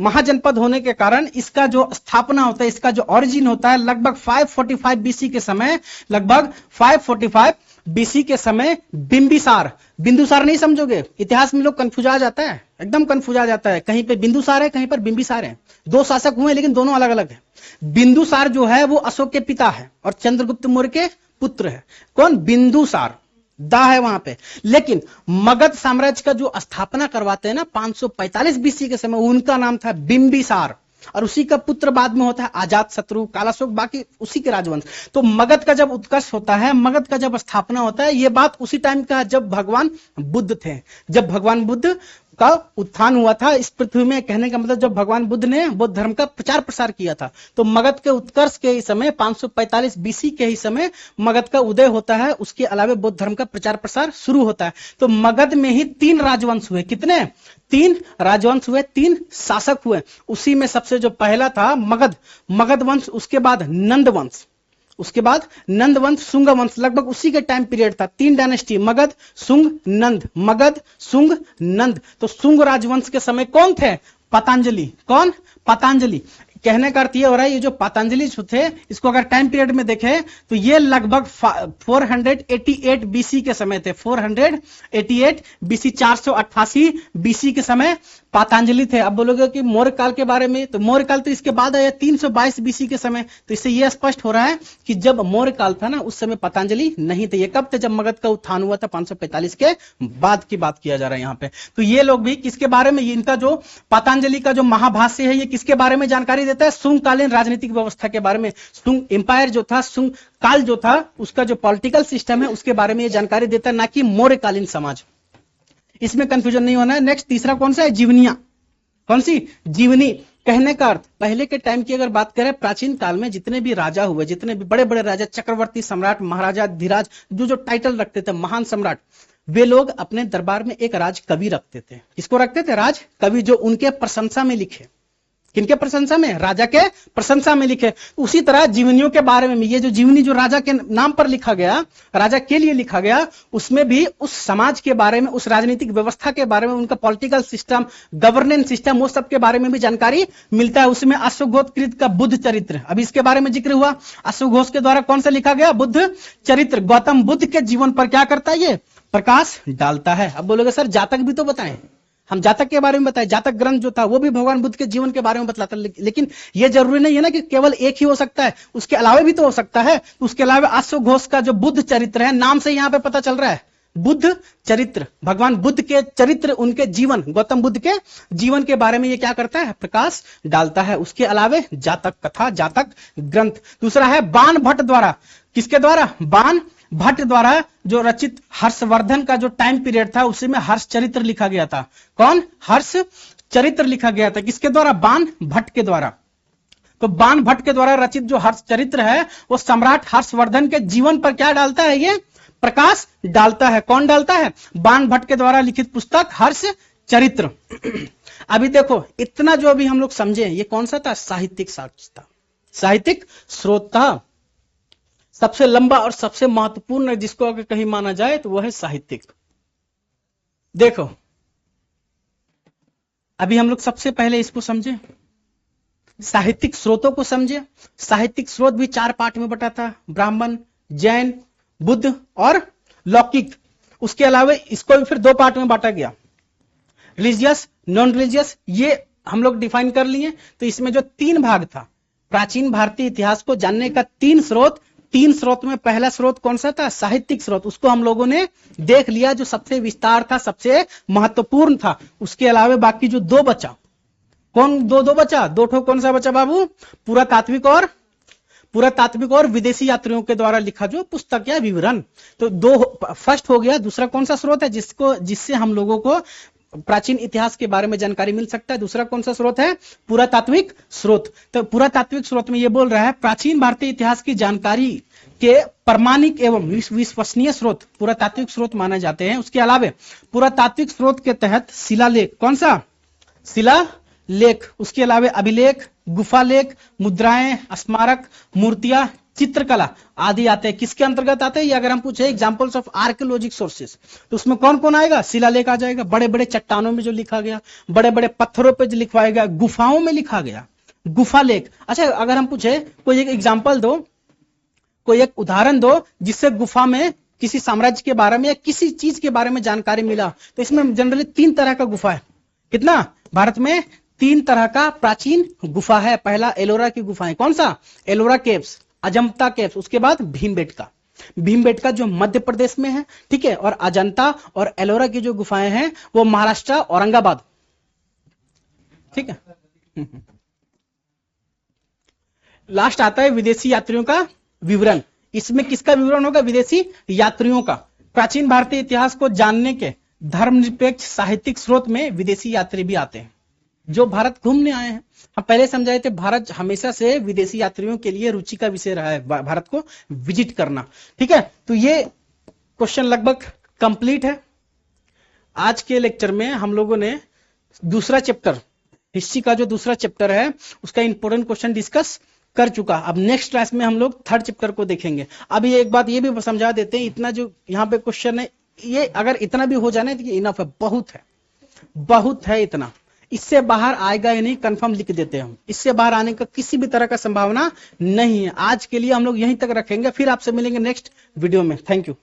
महाजनपद होने के कारण इसका जो स्थापना होता है, इसका जो ओरिजिन होता है, लगभग 545 बीसी के समय, लगभग 545 बीसी के समय बिंदुसार नहीं समझोगे, इतिहास में लोग कंफ्यूज आ जाता है, एकदम कंफ्यूज आ जाता है। कहीं पे बिंदुसार है, कहीं पर बिंबिसार है। दो शासक हुए लेकिन दोनों अलग अलग है। बिंदुसार जो है वो अशोक के पिता है और चंद्रगुप्त मौर्य के पुत्र है। कौन? बिंदुसार, दा है वहां पे। लेकिन मगध साम्राज्य का जो स्थापना करवाते हैं ना 545 बीसी के समय, उनका नाम था बिंबिसार और उसी का पुत्र बाद में होता है अजात शत्रु, कालाशोक, बाकी उसी के राजवंश। तो मगध का जब उत्कर्ष होता है, मगध का जब स्थापना होता है, ये बात उसी टाइम का जब भगवान बुद्ध थे, जब भगवान बुद्ध का उत्थान हुआ था इस पृथ्वी में। कहने का मतलब जब भगवान बुद्ध ने बौद्ध धर्म का प्रचार प्रसार किया था, तो मगध के उत्कर्ष के ही समय 545 बीसी के ही समय मगध का उदय होता है। उसके अलावा बौद्ध धर्म का प्रचार प्रसार शुरू होता है। तो मगध में ही 3 राजवंश हुए। कितने? 3 राजवंश हुए, 3 शासक हुए। उसी में सबसे जो पहला था मगध वंश, उसके बाद नंद वंश, उसके बाद नंद वंश, शुंग वंश, लगभग उसी के टाइम पीरियड था। 3 डायनेस्टी, मगध, शुंग, नंद, मगध, शुंग, नंद। तो शुंग राजवंश के समय कौन थे? पतंजलि। कौन? पतंजलि। कहने का अर्थ ये हो रहा है, ये जो पतंजलि थे, इसको अगर टाइम पीरियड में देखें तो ये लगभग 488 बीसी के समय थे। 488 बीसी, 488 बीसी के समय पतंजलि थे। अब बोलोगे कि मौर्य काल के बारे में, तो मौर्य काल तो इसके बाद आया 322 बीसी के समय। तो इससे यह स्पष्ट हो रहा है कि जब मौर्य काल था ना, उस समय पतंजलि नहीं थे। ये कब थे? जब मगध का उत्थान हुआ था 545 के बाद की बात किया जा रहा है यहाँ पे। तो ये लोग भी किसके बारे में, इनका जो पतंजलि का जो महाभाष्य है, ये किसके बारे में जानकारी देता है? शुंगकालीन राजनीतिक व्यवस्था के बारे में। शुंग एम्पायर जो था, शुंग काल जो था, उसका जो पॉलिटिकल सिस्टम है उसके बारे में ये जानकारी देता है, ना कि मौर्यकालीन समाज। इसमें कंफ्यूजन नहीं होना है। नेक्स्ट तीसरा कौन सा है? जीवनियां। कौन सी? जीवनी। कहने का अर्थ, पहले के टाइम की अगर बात करें, प्राचीन काल में जितने भी राजा हुए, जितने भी बड़े बड़े राजा, चक्रवर्ती, सम्राट, महाराजा, धीराज, जो टाइटल रखते थे, महान सम्राट, वे लोग अपने दरबार में एक राज कवि रखते थे। किसको रखते थे? राज कवि, जो उनके प्रशंसा में लिखे। किनके प्रशंसा में? राजा के प्रशंसा में लिखे। उसी तरह जीवनियों के बारे में, ये जो जीवनी जो राजा के नाम पर लिखा गया, राजा के लिए लिखा गया, उसमें भी उस समाज के बारे में, उस राजनीतिक व्यवस्था के बारे में, उनका पॉलिटिकल सिस्टम, गवर्नेंस सिस्टम, वो सब के बारे में भी जानकारी मिलता है। उसमें अश्वघोष कृत का बुद्ध चरित्र, अभी इसके बारे में जिक्र हुआ। अश्वघोष के द्वारा कौन सा लिखा गया? बुद्ध चरित्र। गौतम बुद्ध के जीवन पर क्या करता है? ये प्रकाश डालता है। अब बोलोगे सर जातक भी तो बताएं, हम जातक के बारे में बताएं। जातक ग्रंथ जो था वो भी भगवान बुद्ध के जीवन के बारे में बतलाता है, लेकिन ये जरूरी नहीं है ना कि केवल एक ही हो सकता है, उसके अलावा भी तो हो सकता है। उसके अलावा अश्वघोष का जो बुद्ध चरित्र है, नाम से यहां पे पता चल रहा है बुद्ध चरित्र, भगवान बुद्ध के चरित्र, उनके जीवन, गौतम बुद्ध के जीवन के बारे में ये क्या करता है? प्रकाश डालता है। उसके अलावा जातक कथा, जातक ग्रंथ। दूसरा है बाण भट्ट द्वारा, किसके द्वारा? बाण भट्ट द्वारा जो रचित हर्षवर्धन का जो टाइम पीरियड था, उसी में हर्ष चरित्र लिखा गया था। कौन? हर्ष चरित्र लिखा गया था। किसके द्वारा? बाण भट्ट के द्वारा। तो बाण भट्ट के द्वारा रचित जो हर्ष चरित्र है, वो सम्राट हर्षवर्धन के जीवन पर क्या डालता है? ये प्रकाश डालता है। कौन डालता है? बाण भट्ट के द्वारा लिखित पुस्तक हर्ष चरित्र। अभी देखो, इतना जो अभी हम लोग समझे, ये कौन सा था? साहित्यिक साक्ष्य था, साहित्यिक स्रोत था। सबसे लंबा और सबसे महत्वपूर्ण जिसको अगर कहीं माना जाए तो वह है साहित्यिक। देखो, अभी हम लोग सबसे पहले इसको समझे, साहित्यिक स्रोतों को समझे। साहित्यिक स्रोत भी 4 पार्ट में बटा था, ब्राह्मण, जैन, बुद्ध और लौकिक। उसके अलावा इसको भी फिर 2 पार्ट में बांटा गया, रिलीजियस, नॉन रिलीजियस, ये हम लोग डिफाइन कर लिए। तो इसमें जो 3 भाग था, प्राचीन भारतीय इतिहास को जानने का 3 स्रोत, 3 स्रोत में पहला स्रोत कौन सा था? साहित्यिक स्रोत। उसको हम लोगों ने देख लिया, जो सबसे विस्तार था, सबसे महत्वपूर्ण था। उसके अलावा बाकी जो 2 बचा, कौन 2 बचा? 2 ठो कौन सा बचा बाबू? पुरातात्विक और विदेशी यात्रियों के द्वारा लिखा जो पुस्तक या विवरण। तो 2 फर्स्ट हो गया। दूसरा कौन सा स्रोत है जिससे हम लोगों को प्राचीन इतिहास के बारे में जानकारी मिल सकता है? दूसरा कौन सा स्रोत है? पुरातात्विक स्रोत। तो पुरातात्विक स्रोत में ये बोल रहा है, प्राचीन भारतीय इतिहास की जानकारी के प्रमाणिक एवं विश्वसनीय स्रोत पुरातात्विक स्रोत माने जाते हैं। उसके अलावा पुरातात्विक स्रोत के तहत शिलालेख, कौन सा? शिलालेख। उसके अलावा अभिलेख, गुफालेख, मुद्राएं, स्मारक, मूर्तियां, चित्रकला आदि आते हैं। किसके अंतर्गत आते हैं? ये अगर हम पूछे एग्जांपल्स ऑफ आर्कियोलॉजिक सोर्सेस, तो उसमें कौन कौन आएगा? शिलालेख आ जाएगा, बड़े बड़े चट्टानों में जो लिखा गया, बड़े बड़े पत्थरों पे जो लिखवाया गया, गुफाओं में लिखा गया, गुफालेख। अच्छा, अगर हम पूछे कोई एक एग्जाम्पल दो, कोई एक उदाहरण दो जिससे गुफा में किसी साम्राज्य के बारे में या किसी चीज के बारे में जानकारी मिला, तो इसमें जनरली 3 तरह का गुफा है। कितना? भारत में 3 तरह का प्राचीन गुफा है। पहला एलोरा की गुफाएं, कौन सा? Ellora caves, Ajanta caves. उसके बाद भीमबेटका जो मध्य प्रदेश में है, ठीक है। और अजंता और एलोरा की जो गुफाएं हैं वो महाराष्ट्र, औरंगाबाद, ठीक है। लास्ट आता है विदेशी यात्रियों का विवरण। इसमें किसका विवरण होगा? विदेशी यात्रियों का। प्राचीन भारतीय इतिहास को जानने के धर्मनिरपेक्ष साहित्यिक स्रोत में विदेशी यात्री भी आते हैं जो भारत घूमने आए हैं। हम पहले समझाए थे, भारत हमेशा से विदेशी यात्रियों के लिए रुचि का विषय रहा है, भारत को विजिट करना, ठीक है। तो ये क्वेश्चन लगभग कंप्लीट है। आज के लेक्चर में हम लोगों ने दूसरा चैप्टर, हिस्ट्री का जो दूसरा चैप्टर है, उसका इंपॉर्टेंट क्वेश्चन डिस्कस कर चुका। अब नेक्स्ट क्लास में हम लोग 3rd चैप्टर को देखेंगे। अभी एक बात ये भी समझा देते हैं, इतना जो यहाँ पे क्वेश्चन है, ये अगर इतना भी हो जाना तो ये इनफ है, बहुत है इतना। इससे बाहर आएगा या नहीं कंफर्म लिख देते हैं हम। इससे बाहर आने का किसी भी तरह का संभावना नहीं है। आज के लिए हम लोग यहीं तक रखेंगे, फिर आपसे मिलेंगे नेक्स्ट वीडियो में। Thank you.